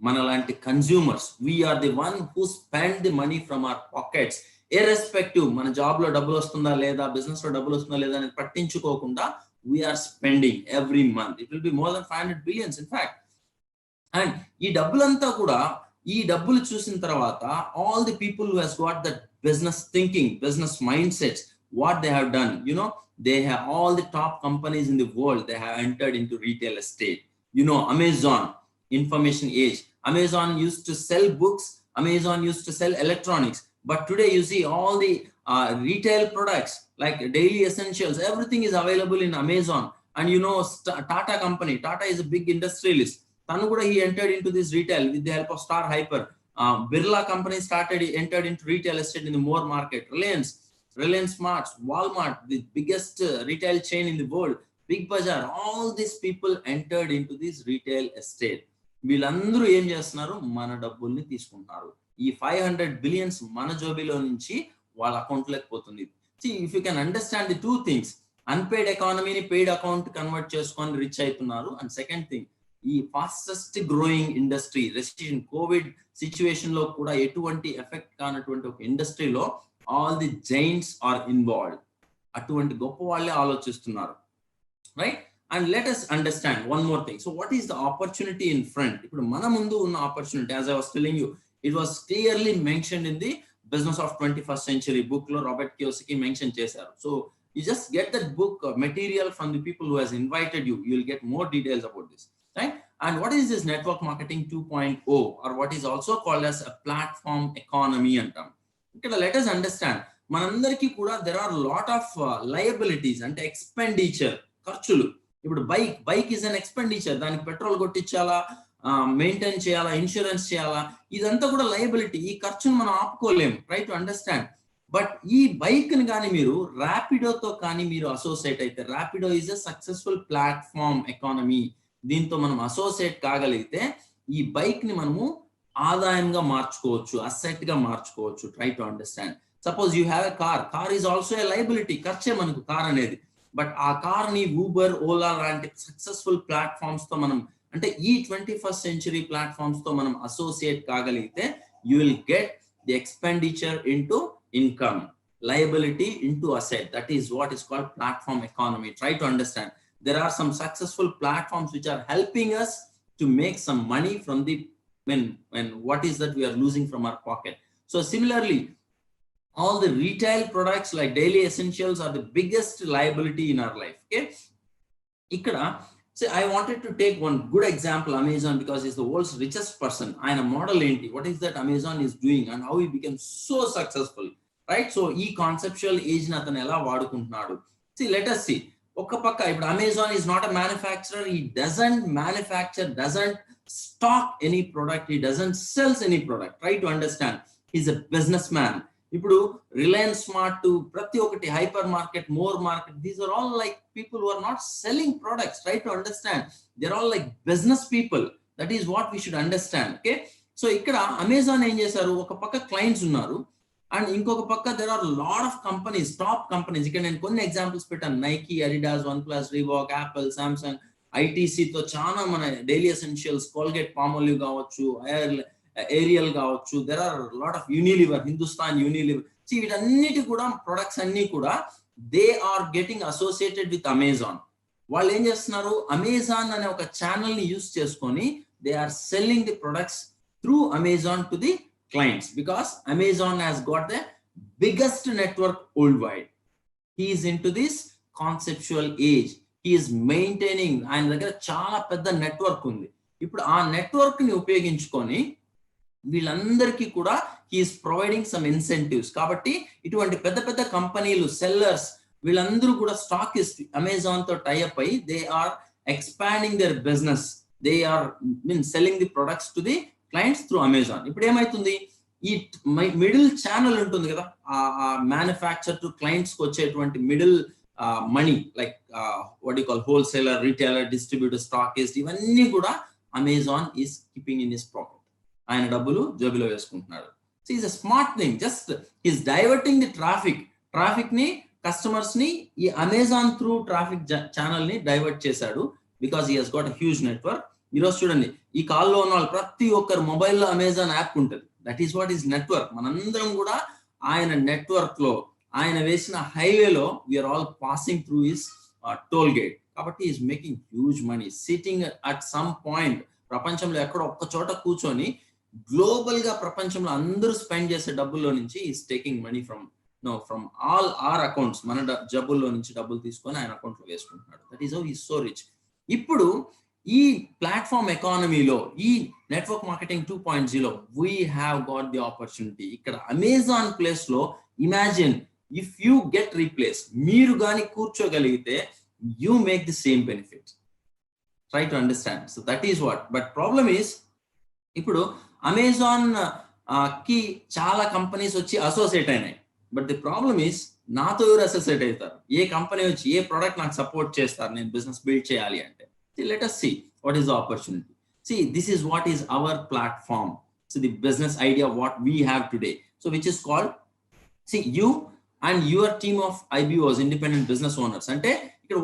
మనలాంటి consumers. We're the one who spend the money from our pockets, irrespective మన job లో డబ్బులు వస్తుందా లేదా, బిజినెస్ లో డబ్బులు వస్తుందా లేదా అని పట్టించుకోకుండా we're spending every month. It will be more than 500 billions in fact. And ఈ డబ్బులంతా కూడా, ఈ డబ్బులు చూసిన తర్వాత all the people who has got that business thinking, business mindsets, what they have done, they have all the top companies in the world, they have entered into retail estate. Amazon, information age. Amazon used to sell books, Amazon used to sell electronics, but today you see all the retail products like daily essentials, everything is available in Amazon. And Tata company, Tata is a big industrialist. Tanu kuda he entered into this retail with the help of Star Hyper. Birla company entered into retail estate in the More market. Reliance Smart, Walmart, the biggest retail chain in the world, Big Bazaar, all these people entered into this retail estate. వీళ్ళందరూ ఏం చేస్తున్నారు, మన డబ్బుల్ని తీసుకుంటారు. ఈ 500 billions మన జోబీలో నుంచి వాళ్ళ అకౌంట్లోకి పోతుంది. See, if you can understand the two things, unpaid ఎకానమీని పెయిడ్ అకౌంట్ కన్వర్ట్ చేసుకొని రిచ్ అవుతున్నారు. అండ్ సెకండ్ థింగ్, ఈ fastest growing industry, recession, covid situation లో కూడా ఎటువంటి ఎఫెక్ట్ కానటువంటి ఒక ఇండస్ట్రీలో all the giants are involved. అటువంటి గొప్ప వాళ్ళే ఆలోచిస్తున్నారు, right? And let us understand one more thing. So what is the opportunity in front? ఇప్పుడు మన ముందు ఉన్న opportunity, as I was telling you, it was clearly mentioned in the business of 21st century book లో Robert Kiyosaki mention చేశారు. So you just get that book material from the people who has invited you. You will get more details about this, right? And what is this network marketing 2.0, or what is also called as a platform economy antam? Ikkada let us understand, manandariki kuda there are a lot of liabilities and expenditure, ఖర్చులు. ఇప్పుడు bike is an expenditure. దానికి petrol కొట్టించాలా, maintain చేయాలా, insurance చేయాలా, ఇదంతా కూడా liability. ఈ ఖర్చును మనం ఆపుకోలేము, రైట్ టు అండర్స్టాండ్. బట్ ఈ బైక్ ని కానీ మీరు ర్యాపిడోతో కానీ మీరు అసోసియేట్ అయితే, Rapido is a successful platform economy. దీంతో మనం అసోసియేట్ కాగలిగితే ఈ బైక్ ని మనము ఆదాయంగా మార్చుకోవచ్చు, అసెట్ గా మార్చుకోవచ్చు. Try to understand. Suppose you have a car is also a liability. ఖర్చే మనకు కార్ అనేది. బట్ ఆ కార్ ని ఊబర్, ఓలా లాంటి సక్సెస్ఫుల్ ప్లాట్ఫామ్స్ తో మనం, అంటే ఈ 21st century ప్లాట్ఫామ్స్ తో మనం అసోసియేట్ కాగలిగితే you will get the expenditure into income, liability into asset. That is what is called platform economy. Try to understand. There are some successful platforms which are helping us to make some money from the when what is that we are losing from our pocket. So similarly, all the retail products like daily essentials are the biggest liability in our life. Okay, ikkada say I wanted to take one good example, Amazon, because he's the world's richest person. I am a model enti. What is that Amazon is doing and how he became so successful, right? So ee conceptual age na atanu ela vadukuntunnadu. See, let us see. Oka pakka ippudu Amazon is not a manufacturer. He doesn't manufacture, doesn't stock any product, he doesn't sells any product. Try to understand. He's a businessman. ఇప్పుడు Reliance smart, ప్రతి ఒక్కటి, hyper market, more market, these are all like people who are not selling products. Try to understand. They are all like business people. That is what we should understand. Okay, so ఇక్కడ Amazon ఏం చేశారు, ఒక పక్క clients ఉన్నారు and ఇంకొక పక్క there are lot of companies, top companies. ఇక్కడ నేను కొన్ని ఎగ్జాంపుల్స్ పెట్టాను. Nike, Adidas, OnePlus, Reebok, Apple, Samsung, ఐటీసీతో చాలా మన డైలీ ఎసెన్షియల్స్, కోల్గేట్, పామోలివ్ కావచ్చు, ఏరియల్ కావచ్చు, there are lot of Unilever, Hindustan Unilever. వీటన్నిటి కూడా ప్రొడక్ట్స్ అన్ని కూడా they are getting associated with Amazon. వాళ్ళు ఏం చేస్తున్నారు, అమెజాన్ అనే ఒక ఛానల్ ని యూస్ చేసుకొని they are selling the products through Amazon to the clients, because Amazon has got the biggest network worldwide. He is into this conceptual age. He is maintaining, ఆయన దగ్గర చాలా పెద్ద నెట్వర్క్ ఉంది. ఇప్పుడు ఆ నెట్వర్క్ ని ఉపయోగించుకొని వీళ్ళందరికీ కూడా he is providing some incentives. కాబట్టి ఇటువంటి పెద్ద పెద్ద కంపెనీలు, సెల్లర్స్, వీళ్ళందరూ కూడా స్టాకిస్ట్ అమెజాన్ తో టైఅప్ అయ్యి they are expanding their business. They are selling the products to the clients through Amazon. ఇప్పుడు ఏమైతుంది, ఈ మిడిల్ ఛానల్ ఉంటుంది కదా, మ్యానుఫ్యాక్చర్ టు క్లయింట్స్ కి వచ్చేటువంటి middle money, like what you call wholesaler, retailer, distributor, stockist, ఇవన్నీ కూడా Amazon is keeping in his pocket. ఆయన డబ్బులు జోబిలో వేసుకుంటున్నాడు. So is a smart thing, just is diverting the traffic ని, కస్టమర్స్ ని ఈ అమెజాన్ త్రూ ట్రాఫిక్ ఛానల్ ని డైవర్ట్ చేశాడు, because he has got a huge network. ఈరోజు చూడండి, ఈ కాల్లో ఉన్న వాళ్ళు ప్రతి ఒక్కరు మొబైల్లో అమెజాన్ యాప్ ఉంటుంది. That is what is network. మనందరం కూడా ఆయన నెట్వర్క్ లో, ఆయన వేసిన హైవేలో we are all passing through his toll gate. కాబట్టి is making huge money sitting at some point. ప్రపంచంలో ఎక్కడో ఒక్క చోట కూర్చొని గ్లోబల్ గా ప్రపంచంలో అందరూ స్పెండ్ చేసే డబ్బుల్లో నుంచి is taking money from all our accounts. మన జబ్బుల్లో నుంచి డబ్బులు తీసుకొని ఆయన అకౌంట్ లో వేసుకుంటున్నాడు. That is how he so rich. ఇప్పుడు ఈ ప్లాట్ఫామ్ ఎకానమీలో, ఈ network marketing 2.0 we have got the opportunity. ఇక్కడ అమెజాన్ ప్లేస్ లో imagine if you get replace, మీరు కానీ కూర్చోగలిగితే you make the same benefit. Try to understand. So that is what. But problem is, ఇప్పుడు అమెజాన్ కి చాలా కంపెనీస్ వచ్చి associate అయినాయి. బట్ ది ప్రాబ్లమ్ ఈస్, నాతో ఎవరు అసోసియేట్ అవుతారు? ఏ కంపెనీ వచ్చి ఏ ప్రోడక్ట్ నాకు సపోర్ట్ చేస్తారు నేను బిజినెస్ బిల్డ్ చేయాలి అంటే? Let us see what is the opportunity. See, this is what is our platform. So the business idea what we have today, so which is called, see, you and your team of IBOs, independent business owners. Ante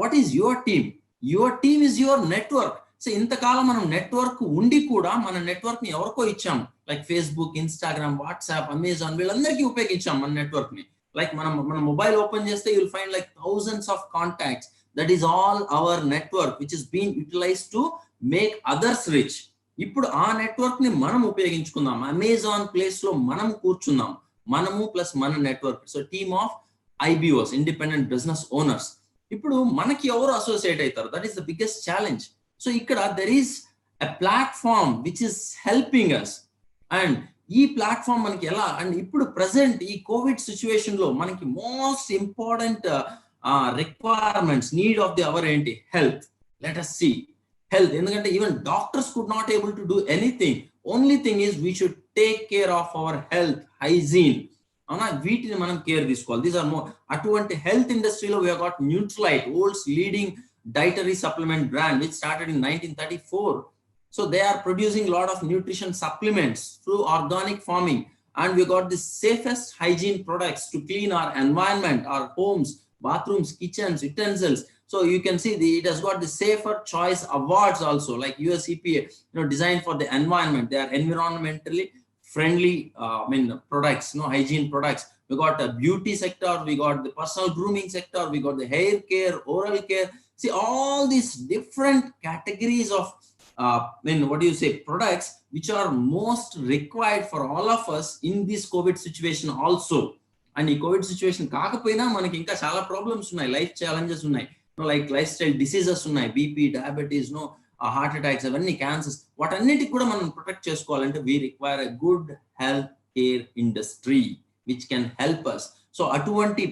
what is your team? Your team is your network. So ఇంతకాలం మనం network ఉండి కూడా మన network ని ఎవరికో ఇచ్చాం, like Facebook, Instagram, WhatsApp, Amazon, వీళ్ళందరికీ ఉపయోగించాం మన నెట్వర్క్ ని. లైక్ మన మొబైల్ ఓపెన్ చేస్తే you'll find like thousands of contacts. That is all our network which is being utilized to make others rich. ఇప్పుడు ఆ నెట్వర్క్ ని మనం ఉపయోగించుకుందాం. అమెజాన్ ప్లేస్ లో మనం కూర్చుందాం, మనము ప్లస్ మన network. So team of IBOs, independent business owners. ఇప్పుడు మనకి ఎవరు అసోసియేట్ అవుతారు? That is the biggest challenge. So ఇక్కడ there is a platform which is helping us. And ఈ ప్లాట్ఫామ్ మనకి ఎలా, అండ్ ఇప్పుడు ప్రెసెంట్ ఈ కోవిడ్ సిచ్యువేషన్ లో మనకి most important requirements, need of the hour ఏంటి? Health. Let us see health. ఎందుకంటే even doctors could not able to do anything. Only thing is we should take care of our health, hygiene. అవునా, వీటిని మనం care తీసుకోవాలి. These are more. అటువంటి health ఇండస్ట్రీలో we got Nutrilite, world's leading dietary supplement brand which started in 1934. So they are producing a lot of nutrition supplements through organic farming, and we got the safest hygiene products to clean our environment, our homes, bathrooms, kitchens, utensils. So you can see it has got the safer choice awards also, like US EPA, designed for the environment. They are environmentally friendly products, hygiene products. We got a beauty sector, we got the personal grooming sector, we got the hair care, oral care. See, all these different categories of products which are most required for all of us in this COVID situation also. And in COVID situation కాకపోయినా మనకి ఇంకా చాలా problems ఉన్నాయి, life challenges ఉన్నాయి, like life style diseases ఉన్నాయి, BP, diabetes, heart attacks, అవన్నీ cancers. వాటన్నిటికి కూడా మనం ప్రొటెక్ట్ చేసుకోవాలంటే we require a good health care industry which can help us. So అటువంటి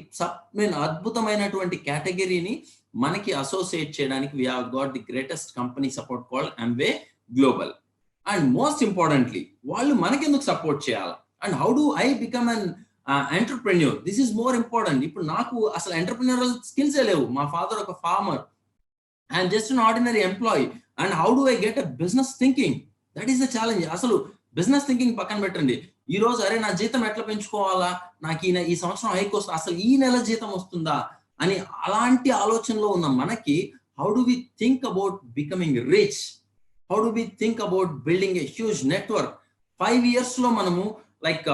అద్భుతమైనటువంటి కేటగిరీని మనకి అసోసియేట్ చేయడానికి we have got the greatest company support called Amway global. And most importantly, వాళ్ళు మనకెందుకు సపోర్ట్ చేయాలి? And how do I become an entrepreneur? This is more important. ఇప్పుడు నాకు అసలు ఎంటర్ప్రెన్యూరల్ స్కిల్సే లేవు. మా ఫాదర్ ఒక farmer, I'm just an ordinary employee. And how do I get a business thinking? That is the challenge. అసలు business thinking పక్కన పెట్టండి. ఈ రోజు అరే నా జీతం ఎట్లా పెంచుకోవాలా, నాకు ఈ సంవత్సరం హైక్ వస్తుంది, అసలు ఈ నెల జీతం వస్తుందా అని అలాంటి ఆలోచనలో ఉన్న మనకి how do we think about becoming rich? How do we think about building a huge network? 5 years లో మనము like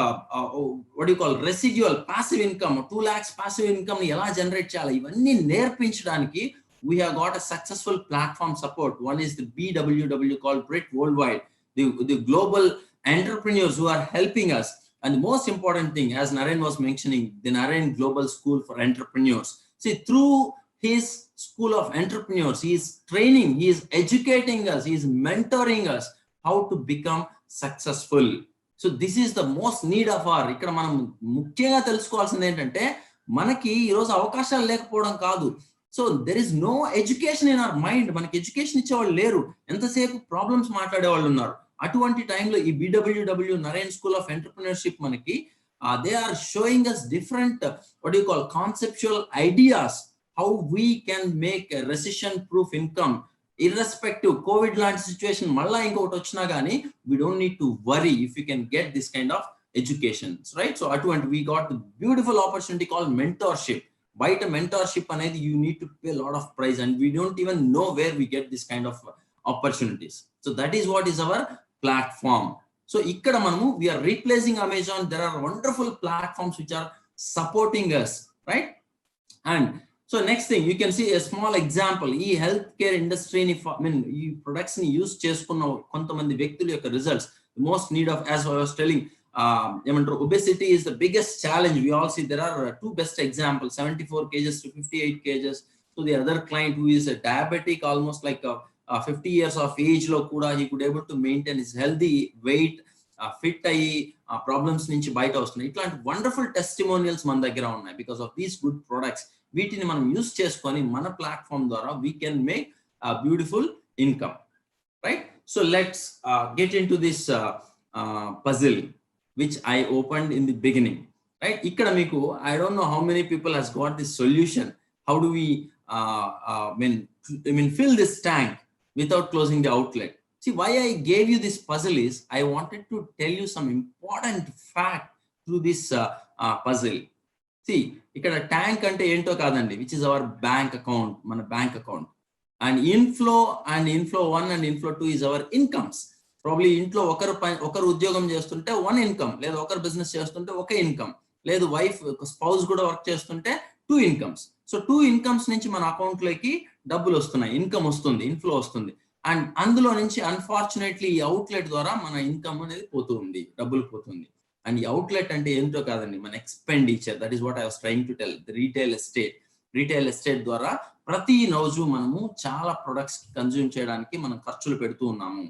what you call residual passive income, 2 lakhs passive income ని ఎలా జనరేట్ చేయాలి, ఇవన్నీ నేర్పించడానికి we have got a successful platform support. One is the BWW called Brit Worldwide, the global entrepreneurs who are helping us. And the most important thing, as Naren was mentioning, the Naren Global School for Entrepreneurs. See, through his School of Entrepreneurs, he is training, he is educating us, he is mentoring us how to become successful. So this is the most need of our. ఇక్కడ మనం ముఖ్యంగా తెలుసుకోవాల్సింది ఏంటంటే, మనకి ఈరోజు అవకాశాలు లేకపోవడం కాదు, so there is no education in our mind. మనకి ఎడ్యుకేషన్ ఇచ్చేవాళ్ళు లేరు, ఎంతసేపు ప్రాబ్లమ్స్ మాట్లాడే వాళ్ళు ఉన్నారు. అటువంటి టైంలో ఈ BWW Naren school of entrepreneurship మనకి they are showing us different conceptual ideas how we can make a recession proof income irrespective COVID లాంటి సిచ్యువేషన్ మళ్ళా ఇంకొకటి వచ్చినా కానీ we don't need to worry if you can get this kind of education, right? So అటువంటి we got the beautiful opportunity called mentorship. బయట mentorship అనేది you need to pay a lot of price and we don't even know where we get this kind of opportunities. So that is what is our platform. So ikkada manamu we are replacing Amazon. There are wonderful platforms which are supporting us, right? And so next thing you can see a small example. Ee healthcare industry ni ee products ni use cheskunna kontamandi vyaktuల యొక్క results, the most need of, as I was telling, obesity is the biggest challenge. We all see there are two best examples, 74 kgs to 58 kgs. So the other client who is a diabetic, almost like 50 years of age lo kuda he could able to maintain his healthy weight, fit ayi problems nunchi bayita vastunnai. Itlanti wonderful testimonials మన దగ్గర ఉన్నాయి because of these good products. వీటిని మనం use చేసుకొని మన platform ద్వారా we can make a beautiful income, right? So let's get into this puzzle which I opened in the beginning, right? Ikkada meeku I don't know how many people has got this solution. How do we fill this tank without closing the outlet? See, why I gave you this puzzle is I wanted to tell you some important fact through this puzzle. See, ikkada tank ante ento kadandi, which is our bank account, mana bank account, and inflow 1 and inflow 2 is our incomes. Probably ఇంట్లో ఒకరు ఉద్యోగం చేస్తుంటే 1 income, లేదా ఒకరు business చేస్తుంటే 1 income, లేదు wife spouse కూడా work చేస్తుంటే 2 incomes. సో 2 incomes నుంచి మన అకౌంట్ లోకి డబ్బులు వస్తున్నాయి, ఇన్కమ్ వస్తుంది, ఇన్ఫ్లో వస్తుంది. అండ్ అందులో నుంచి అన్ఫార్చునేట్లీ ఈ అవుట్లెట్ ద్వారా మన ఇన్కమ్ అనేది పోతుంది, డబ్బులు పోతుంది. అండ్ ఈ అవుట్లెట్ అంటే ఏంటో కాదండి, మన expenditure. That is what I was trying to tell. Retail estate ద్వారా ప్రతి రోజు మనము చాలా ప్రొడక్ట్స్ కన్జ్యూమ్ చేయడానికి మనం ఖర్చులు పెడుతూ ఉన్నాము.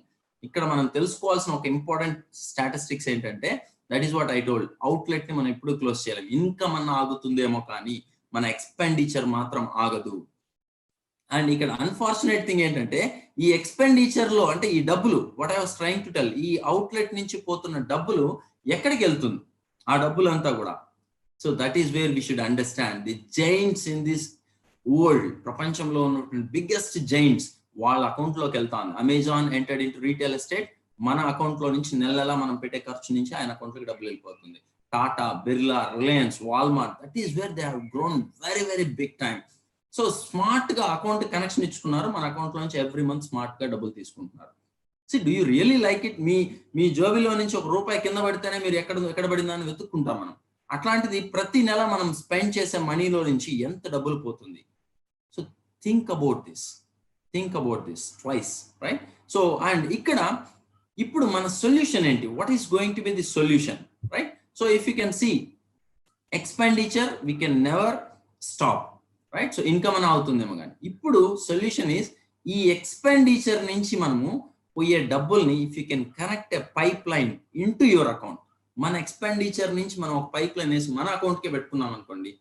ఇక్కడ మనం తెలుసుకోవాల్సిన ఒక ఇంపార్టెంట్ స్టాటిస్టిక్స్ ఏంటంటే, that is what I told, outlet ని మనం ఎప్పుడు క్లోజ్ చేయలేము. ఇన్కమ్ అన్న ఆగుతుందేమో కానీ మన ఎక్స్పెండిచర్ మాత్రం ఆగదు. అండ్ ఇక్కడ అన్ఫార్చునేట్ థింగ్ ఏంటంటే, ఈ ఎక్స్పెండిచర్ లో అంటే ఈ డబ్బులు, what I was trying to tell, ఈ అవుట్లెట్ నుంచి పోతున్న డబ్బులు ఎక్కడికి వెళ్తుంది ఆ డబ్బులు అంతా కూడా. So that is where we should understand the giants in this world. ప్రపంచంలో ఉన్నటువంటి బిగ్గెస్ట్ జైంట్స్ వాళ్ళ అకౌంట్ లోకి వెళ్తాను. Amazon entered into retail estate, మన అకౌంట్ లో నుంచి నెలలా మనం పెట్టే ఖర్చు నుంచి ఆయన అకౌంట్ లోకి డబ్బులు వెళ్ళిపోతుంది. Tata, Birla, Reliance, Walmart, that is where they have grown very very big time. So smart గా అకౌంట్ కనెక్షన్ ఇచ్చుకున్నారు, మన అకౌంట్ లో నుంచి ఎవ్రీ మంత్ స్మార్ట్ గా డబ్బులు తీసుకుంటున్నారు. See do you really like it? మీ జోబిలో నుంచి ₹1 కింద పడితేనే మీరు ఎక్కడ పడిందని వెతుక్కుంటాం మనం. అట్లాంటిది ప్రతి నెల మనం స్పెండ్ చేసే మనీలో నుంచి ఎంత డబ్బులు పోతుంది. So think about this twice, right? So and ఇక్కడ ఇప్పుడు మన సొల్యూషన్ ఏంటి? What is going to be the solution, right? So if you can see expenditure we can never stop, right? So income అని అవుతుందేమో కానీ ఇప్పుడు సొల్యూషన్ ఈస్ ఈ expenditure నుంచి మనము పోయే డబ్బుల్ని if you can connect a pipe line into your account. మన ఎక్స్పెండిచర్ నుంచి మనం ఒక పైప్ లైన్ వేసి మన అకౌంట్కే పెట్టుకున్నాం అనుకోండి,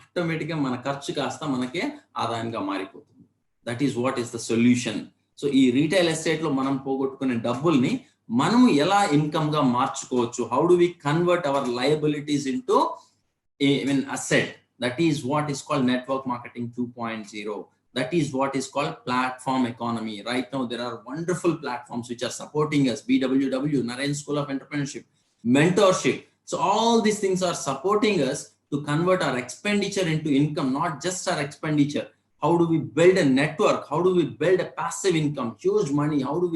ఆటోమేటిక్గా మన ఖర్చు కాస్త మనకే ఆదాయంగా మారిపోతుంది. That is what is the solution. So ఈ రీటైల్ ఎస్టేట్ లో మనం పోగొట్టుకునే డబ్బుల్ని మనము ఎలా ఇన్కమ్ గా మార్చుకోవచ్చు? How do we convert our liabilities into asset? That is what is called network marketing 2.0. That is what is called platform economy. Right now, there are wonderful platforms which are supporting us. BWW, Narayan School of Entrepreneurship, mentorship. So all these things are supporting us to convert our expenditure into income, not just our expenditure. How do we build a network? How do we build a passive income, huge money? How do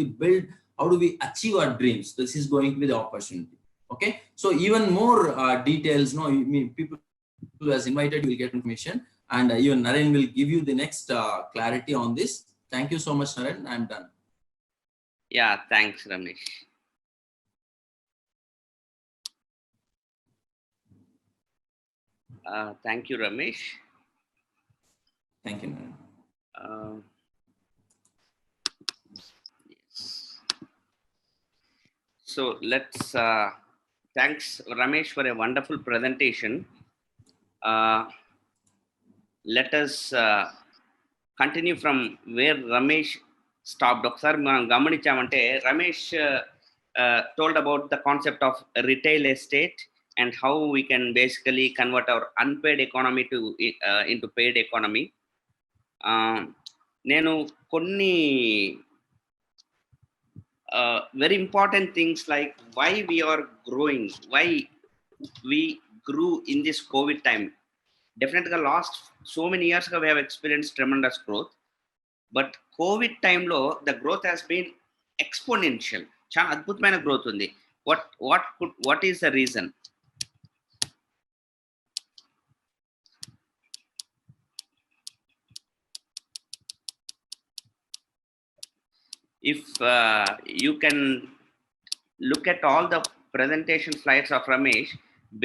we achieve our dreams? This is going to be the opportunity. Okay. So even more details, people who has invited, you will get information. And even Naren will give you the next clarity on this. Thank you so much, Naren. I'm done. Yeah, thanks, Ramesh. Thank you, Ramesh. Thank you, Naren. Yes. So let's thanks, Ramesh, for a wonderful presentation. Let us continue from where Ramesh stopped. ఒకసారి మనం గమనించామంటే Ramesh told about the concept of retail estate and how we can basically convert our unpaid economy to into paid economy. నేను కొన్ని very important things like why we are growing, why we grew in this COVID time. Definitely last so many years ago we have experienced tremendous growth, but COVID time lo the growth has been exponential. చాలా అద్భుతమైన growth ఉంది. what is the reason? If you can look at all the presentation slides of Ramesh,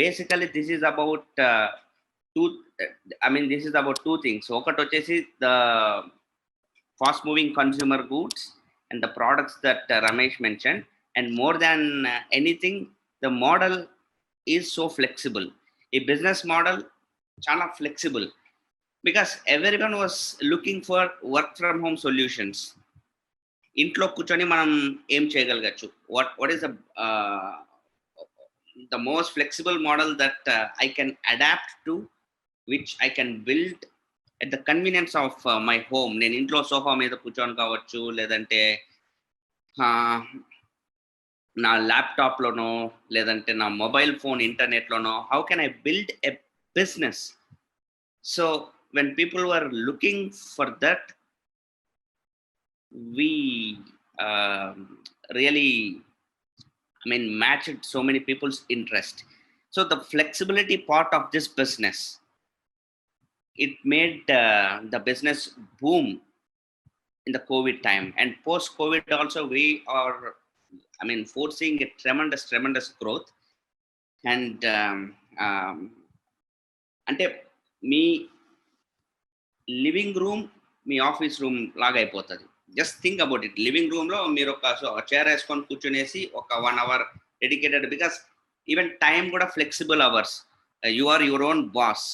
basically this is about this is about two things. ఒకటి వచ్చేసి the fast moving consumer goods and the products that Ramesh mentioned, and more than anything the model is so flexible. A business model chala flexible because everyone was looking for work from home solutions. ఇంట్లో కూర్చొని మనం ఏం చేయగలగచ్చు, what is the most flexible model that I can adapt to, which I can build at the convenience of my home. నేను ఇంట్లో sofa మీద కూర్చొని కావచ్చు, లేదంటే నా ల్యాప్టాప్లోనో, లేదంటే నా మొబైల్ ఫోన్ ఇంటర్నెట్లోనో. How can I build a business? So when people were looking for that, we really matched so many people's interest. So the flexibility part of this business, it made the business boom in the COVID time, and post COVID also we are foreseeing a tremendous growth. And అంటే మీ living room మీ office room లాగా అయిపోతుంది. Just think about it. Living room లో మీరు ఒక chair వేసుకొని కూర్చునేసి ఒక 1 hour dedicated, because even time కూడా flexible hours. You are your own boss.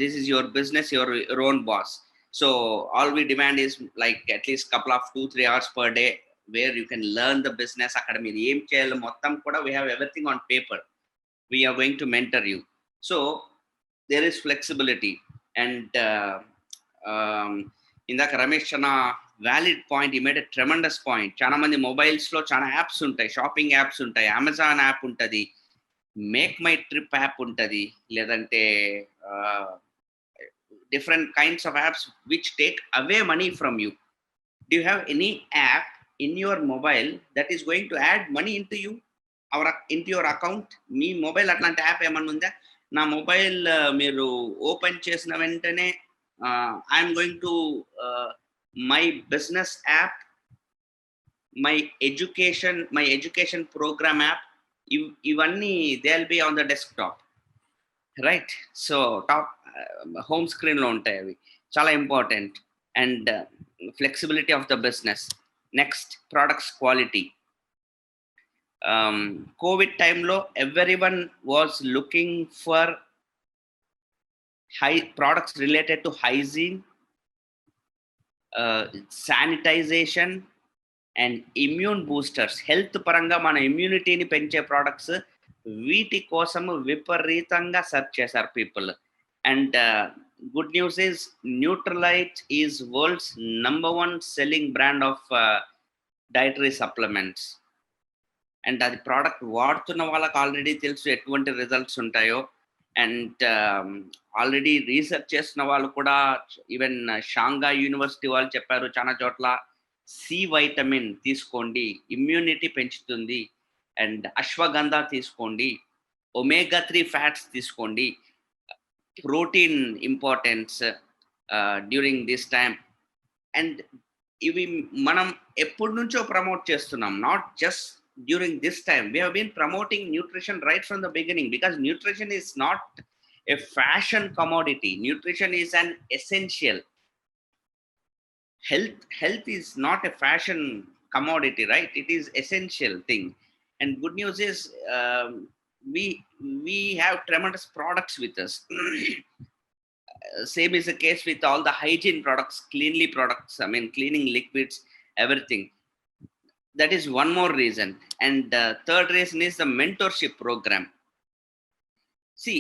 This is your business, your own boss. So all we demand is like at least couple of 2-3 hours per day where you can learn the business. Akkada meer em cheyalo mottam kuda we have everything on paper. We are going to mentor you. So there is flexibility. And indaka Ramesh chana valid point, he made a tremendous point. Chana mandi mobiles lo chana apps untai, shopping apps untai, Amazon app untadi, make my trip app ఉంటుంది, లేదంటే different kinds of apps which take away money from you. Do you have any app in your mobile that is going to add money into you, or into your account? మీ mobile అట్లాంటి app ఏమన్నా ఉందా? నా mobile మీరు open చేసిన వెంటనే I'm going to my business app, my education program app, ఇవన్నీ they will be on the desktop, right? So top home స్క్రీన్లో ఉంటాయి. అవి చాలా important. And flexibility of the business. Next, products quality. Covid టైంలో everyone was looking for products related to hygiene, sanitization and immune boosters. Health పరంగా మన ఇమ్యూనిటీని పెంచే products, వీటి కోసం విపరీతంగా సెర్చ్ చేశారు people. And good news is Nutralite is world's #1 selling brand of dietary supplements. And అది product వాడుతున్న వాళ్ళకి ఆల్రెడీ తెలుసు ఎటువంటి రిజల్ట్స్ ఉంటాయో. అండ్ ఆల్రెడీ రీసెర్చ్ చేస్తున్న వాళ్ళు కూడా, ఈవెన్ షాంఘై యూనివర్సిటీ వాళ్ళు చెప్పారు చాలా చోట్ల, సి వైటమిన్ తీసుకోండి, ఇమ్యూనిటీ పెంచుతుంది. అండ్ అశ్వగంధ తీసుకోండి, ఒమేగా 3 ఫ్యాట్స్ తీసుకోండి, protein importance during this time. And ఇవి మనం ఎప్పటి నుంచో ప్రమోట్ చేస్తున్నాం, not just during this time. We have been promoting nutrition right from the beginning, because nutrition is not a fashion commodity. Nutrition is an essential. Health is not a fashion commodity, right? It is essential thing. And good news is we have tremendous products with us. same is the case with all the hygiene products, cleanly products, I mean cleaning liquids, everything. That is one more reason. And third reason is the mentorship program. See,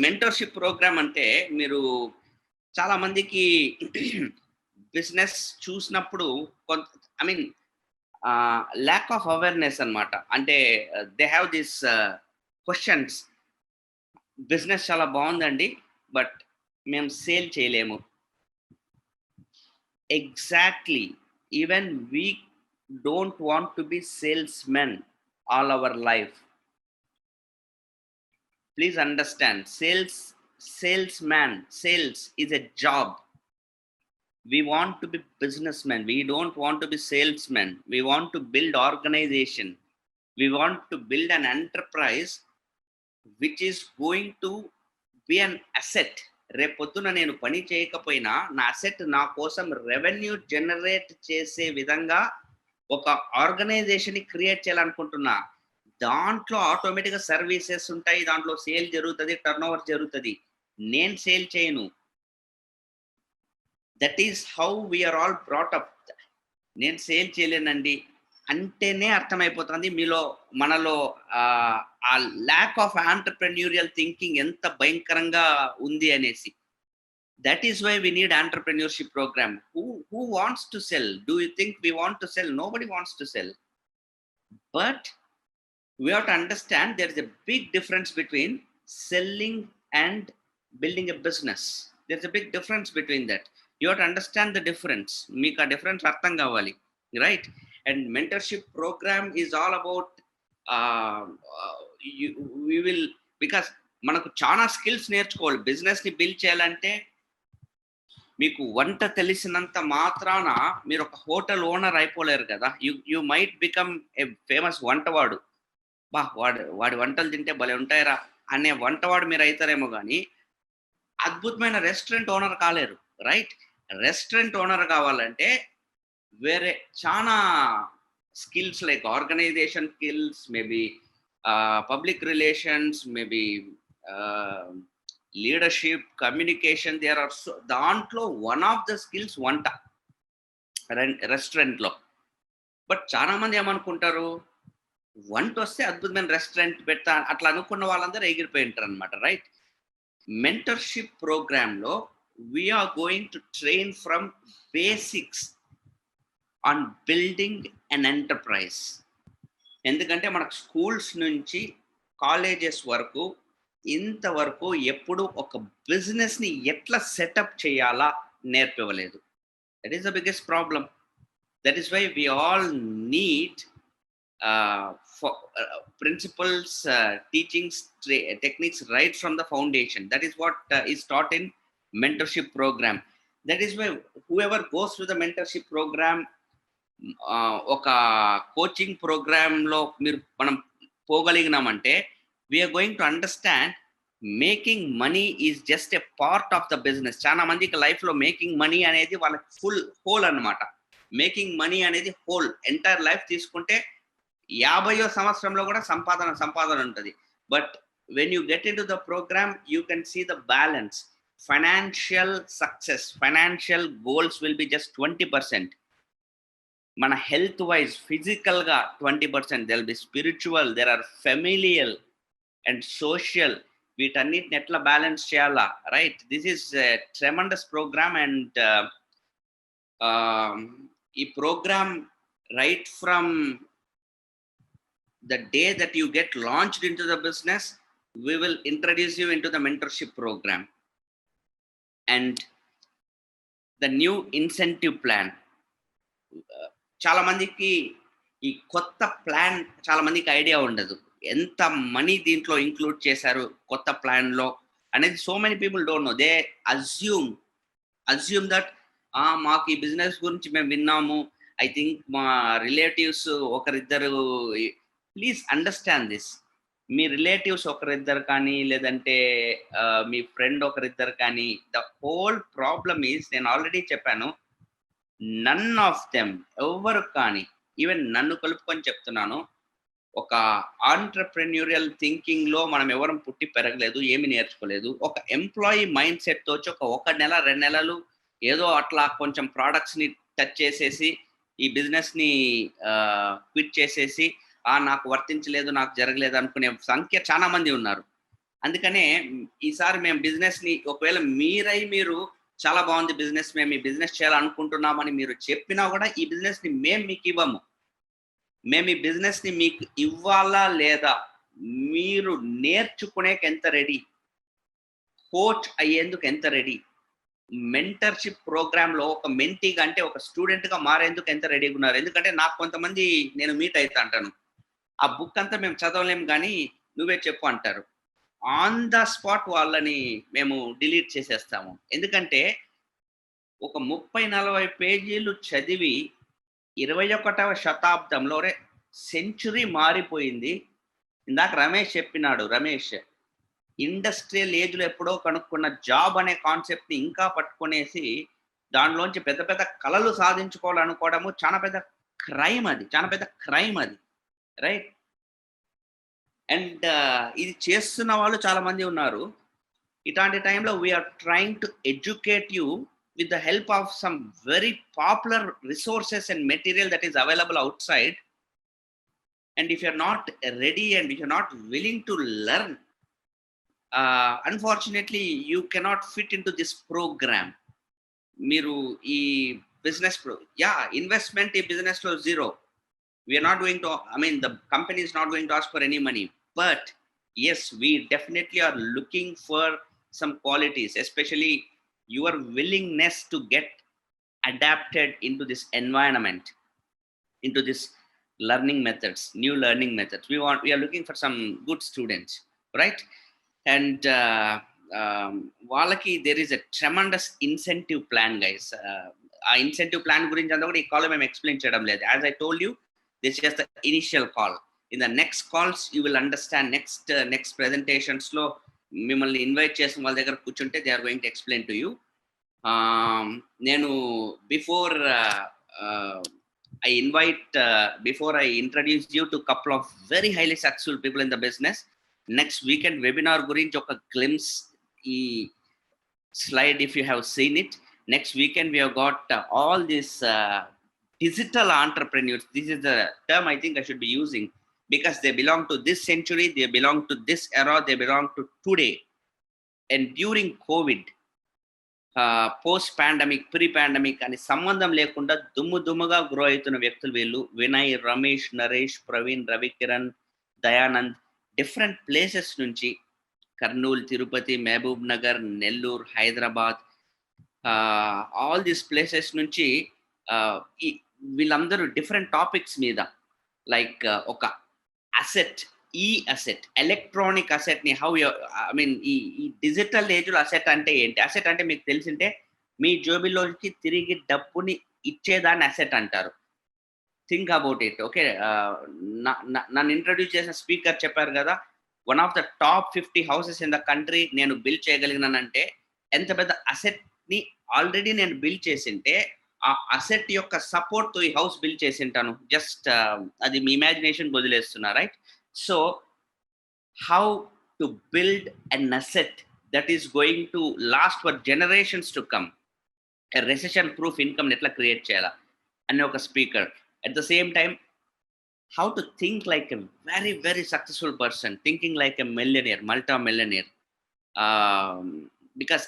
mentorship program ante మీరు చాలా మందికి business చూసినప్పుడు కొంత, I mean lack of awareness అన్నమాట. అంటే they have this questions, business చాలా బాగుందండి but మేము సేల్ చేయలేము. Exactly, even we don't want to be salesmen all our life. Please understand, salesman, sales is a job. We want to be businessmen. We don't want to be salesmen. We want to build organization. We want to build an enterprise which is going to be an asset. రేపొద్దున నేను పని చేయకపోయినా నా asset నా కోసం revenue generate చేసే విధంగా ఒక ఆర్గనైజేషన్ క్రియేట్ చేయాలనుకుంటున్నా. దాంట్లో ఆటోమేటిక్గా సర్వీసెస్ ఉంటాయి, దాంట్లో సేల్ జరుగుతుంది, టర్న్ ఓవర్ జరుగుతుంది. నేను సేల్ చేయను. That is how we're all brought up. నేను సేల్ చేయలేనండి అంటేనే అర్థమైపోతుంది మనలో ఆ ల్యాక్ ఆఫ్ ఆంటర్ప్రెన్యూరియల్ థింకింగ్ ఎంత భయంకరంగా ఉంది అనేసి. That is why we need entrepreneurship program. Who wants to sell? Do you think we want to sell? Nobody wants to sell. But we have to understand there is a big difference between selling and building a business. There's a big difference between that. You have to understand the difference. Meeka difference artham kavali, right? And mentorship program is all about we will, because manaku chaana skills నేర్చుకోవాలి. Business ని build చేయాలంటే మీకు వంట తెలిసినంత మాత్రాన మీరు ఒక hotel owner అయిపోలేరు కదా. You might become a famous వంటవాడు. వాడి వంటలు తింటే భలే ఉంటాయరా అనే వంటవాడు మీరు అవుతారేమో కానీ అద్భుతమైన రెస్టారెంట్ ఓనర్ కాలేరు, రైట్? రెస్టారెంట్ ఓనర్ కావాలంటే వేరే చాలా skills like organization skills, maybe public relations, maybe leadership, communication, there are so. దాంట్లో వన్ ఆఫ్ ద స్కిల్స్ వంట రెస్టారెంట్లో. బట్ చాలా మంది ఏమనుకుంటారు, వంట వస్తే అద్భుతమైన రెస్టారెంట్ పెడతా అట్లా అనుకున్న వాళ్ళందరూ ఎగిరిపోయి ఉంటారు అనమాట, రైట్? మెంటర్షిప్ ప్రోగ్రాంలో we're going to train from basics on building an enterprise. ఎందుకంటే మనకు స్కూల్స్ నుంచి కాలేజెస్ వరకు ఇంతవరకు ఎప్పుడు ఒక బిజినెస్ని ఎట్లా సెటప్ చేయాలా నేర్పివ్వలేదు. That is the biggest problem. That is why we all need principles, teachings, techniques right from the foundation. That is what is taught in mentorship program. That is why whoever goes through the mentorship program, oka coaching program lo meer manam pogalignamante, we are going to understand making money is just a part of the business. Chana mandiki life lo making money anedi wala full whole anamata. Making money anedi whole entire life తీసుకుంటే 50వ సంవత్సరంలో కూడా సంపాదన ఉంటుంది. But when you get into the program you can see the balance. Financial success, financial goals will be just 20%. మన health wise ఫిజికల్గా 20%. There will be spiritual, there are familial and social. వీటన్నిటిని ఎట్లా balance చేయాలా, right? This is tremendous program. And ఈ program right from the day that you get launched into the business, we will introduce you into the mentorship program. And the new incentive plan. చాలా మందికి ఈ కొత్త plan చాలా మందికి idea ఉండదు. ఎంత money దీంట్లో ఇంక్లూడ్ చేశారు కొత్త ప్లాన్లో అనేది so many people don't know. They assume that మాకు ఈ బిజినెస్ గురించి మేము విన్నాము, ఐ థింక్ మా రిలేటివ్స్ ఒకరిద్దరు. Please understand this. Me relatives ఒకరిద్దరు కానీ లేదంటే మీ ఫ్రెండ్ ఒకరిద్దరు కానీ, ద హోల్ ప్రాబ్లమ్ ఈజ్, నేను ఆల్రెడీ చెప్పాను, నన్ ఆఫ్ దెమ్, ఎవరు కానీ, ఈవెన్ నన్ను కలుపుకొని చెప్తున్నాను, ఒక ఆంటర్ప్రెన్యూరియల్ థింకింగ్ లో మనం ఎవరం పుట్టి పెరగలేదు, ఏమి నేర్చుకోలేదు. ఒక ఎంప్లాయీ మైండ్ సెట్ తో ఒక నెల 2 నెలలు ఏదో అట్లా కొంచెం ప్రోడక్ట్స్ ని టచ్ చేసేసి ఈ బిజినెస్ ని క్విట్ చేసేసి నాకు వర్తించలేదు, నాకు జరగలేదు అనుకునే సంఖ్య చాలా మంది ఉన్నారు. అందుకనే ఈసారి మేము బిజినెస్ ని ఒకవేళ మీరు చాలా బాగుంది బిజినెస్, మేము ఈ బిజినెస్ చేయాలనుకుంటున్నామని మీరు చెప్పినా కూడా ఈ బిజినెస్ ని మేము మీకు ఇవ్వము. మేము ఈ బిజినెస్ ని మీకు ఇవ్వాలా లేదా, మీరు నేర్చుకునేకి ఎంత రెడీ, కోచ్ అయ్యేందుకు ఎంత రెడీ, మెంటర్షిప్ ప్రోగ్రామ్ లో ఒక మెంటీగా అంటే ఒక స్టూడెంట్ గా మారేందుకు ఎంత రెడీగా ఉన్నారు. ఎందుకంటే నాకు కొంతమంది నేను మీట్ అవుతా అంటాను, ఆ బుక్ అంతా మేము చదవలేము కానీ నువ్వే చెప్పు అంటారు. ఆన్ ద స్పాట్ వాళ్ళని మేము డిలీట్ చేసేస్తాము. ఎందుకంటే ఒక 30-40 పేజీలు చదివి 21వ శతాబ్దంలో సెంచురీ మారిపోయింది. ఇందాక రమేష్ చెప్పినాడు, ఇండస్ట్రియల్ ఏజ్ లో ఎప్పుడో కనుక్కున్న జాబ్ అనే కాన్సెప్ట్ ని ఇంకా పట్టుకునేసి దానిలోంచి పెద్ద పెద్ద కళలు సాధించుకోవాలనుకోవడము చాలా పెద్ద క్రైమ్ అది, రైట్? అండ్ ఇది చేస్తున్న వాళ్ళు చాలా మంది ఉన్నారు. ఇట్లాంటి టైంలో we're trying to educate you with the help of some very popular resources and material that is available outside. And if you're not ready and if you're not willing to learn, unfortunately you cannot fit into this program. Miru ee business investment in business lo zero. We are not going to, the company is not going to ask for any money, but yes, we definitely are looking for some qualities, especially your willingness to get adapted into this environment, into this new learning methods. We are looking for some good students, right? And వాళ్ళకి there is a tremendous incentive plan, guys. ఆ incentive plan గురించి అంతా కూడా ఈ call మేము explain చేయడం లేదు. As I told you, this is just the initial call. In the next calls you will understand. Next presentations లో మిమ్మల్ని ఇన్వైట్ చేసిన వాళ్ళ దగ్గర కూర్చుంటే they are going to explain to you. నేను before I introduce you to couple of very highly successful people in the business, next weekend webinar gurinchi oka glimpse ee slide, if you have seen it. Next weekend we have got all these digital entrepreneurs. This is the term I think I should be using, because they belong to this century, they belong to this era, they belong to today. And during COVID, post pandemic, pre pandemic అని సంబంధం లేకుండా దుమ్ముగా grow అవుతున్న వ్యక్తులు వీళ్ళు. Vinay, Ramesh, Naresh, Praveen, Ravikiran, Dayanand, different places నుంచి, Kurnool, Tirupati, Mahabub Nagar, Nellore, Hyderabad, all these places నుంచి వీళ్ళందరూ డిఫరెంట్ టాపిక్స్ మీద, లైక్ ఒక అసెట్, అసెట్, ఎలక్ట్రానిక్ అసెట్ ని ఈ డిజిటల్ ఏజ్ లో అసెట్ అంటే ఏంటి? అసెట్ అంటే మీకు తెలిసింటే మీ జోబిలోకి తిరిగి డబ్బుని ఇచ్చేదాన్ని అసెట్ అంటారు. Think about it. ఓకే, నన్ను ఇంట్రడ్యూస్ చేసిన స్పీకర్ చెప్పారు కదా, one of the top 50 houses in the country నేను బిల్డ్ చేయగలిగినానంటే ఎంత పెద్ద అసెట్ ని ఆల్రెడీ నేను బిల్డ్ చేసింటే ఆ అసెట్ యొక్క సపోర్ట్ తో ఈ హౌస్ బిల్డ్ చేసింటాను. జస్ట్ అది మీ ఇమాజినేషన్ వదిలేస్తున్నా, right? So how to build an asset that is going to last for generations to come, a recession proof income netla create cheyala and oka speaker. At the same time, how to think like a very very successful person, thinking like a millionaire, multi-millionaire, because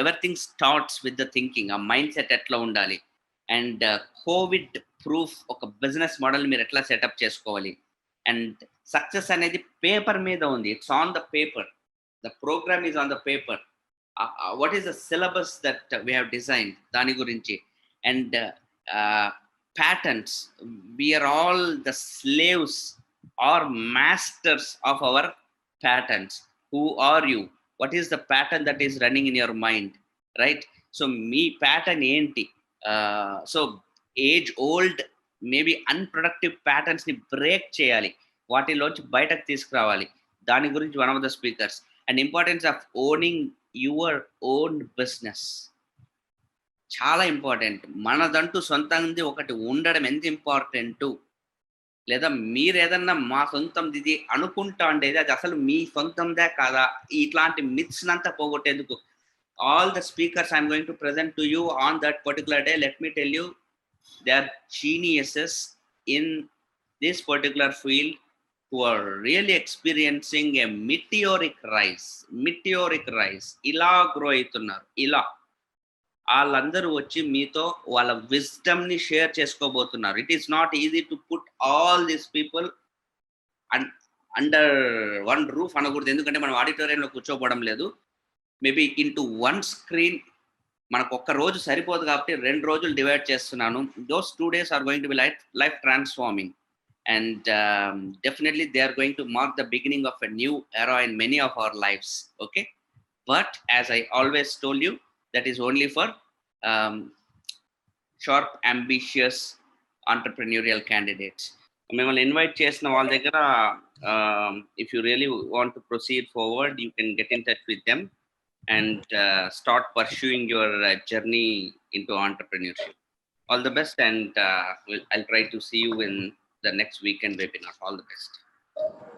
everything starts with the thinking, a mindset etla undali. And covid proof oka business model meer etla set up chesukovali. And success అనేది paper మీద ఉంది. It's on the paper. The program is on the paper. What is the syllabus that we have design, దాని గురించి. And patterns, we're all the slaves or masters of our patterns. Who are you? What is the pattern that is running in your mind, right? So మీ pattern ఏంటి? So age old maybe unproductive patterns ని break చేయాలి, వాటిలోంచి బయటకు తీసుకురావాలి. దాని గురించి one of the speakers. And importance of owning your own business చాలా ఇంపార్టెంట్. మనదంటూ సొంతంగా ఒకటి ఉండడం ఎంత ఇంపార్టెంట్. లేదా మీరు ఏదన్నా మా సొంతంది ఇది అనుకుంటా ఉండేది అది అసలు మీ సొంతందే కాదా, ఇట్లాంటి మిత్స్ అంతా పోగొట్టేందుకు all the speakers I'm going to present to you on that particular day, let me tell you, they are geniuses in this particular field who are really experiencing a meteoric rise. ఇలా grow అవుతున్నారు. ఇలా వాళ్ళందరూ వచ్చి మీతో వాళ్ళ విజ్డమ్ని share చేసుకోబోతున్నారు. It is not easy to put all these people under one roof అనకూడదు, ఎందుకంటే మనం ఆడిటోరియంలో కూర్చోపోవడం లేదు. మేబీ ఇంటూ వన్ స్క్రీన్ మనకు ఒక్క రోజు సరిపోదు కాబట్టి 2 రోజులు డివైడ్ చేస్తున్నాను. Those 2 days are going to be life transforming and definitely they are going to mark the beginning of a new era in many of our lives. Okay, but as I always told you, that is only for sharp, ambitious entrepreneurial candidates. మిమ్మల్ని invite చేసిన వాళ్ళ దగ్గర if you really want to proceed forward, you can get in touch with them and start pursuing your journey into entrepreneurship. All the best, and I'll try to see you in the next weekend webinar. All the best.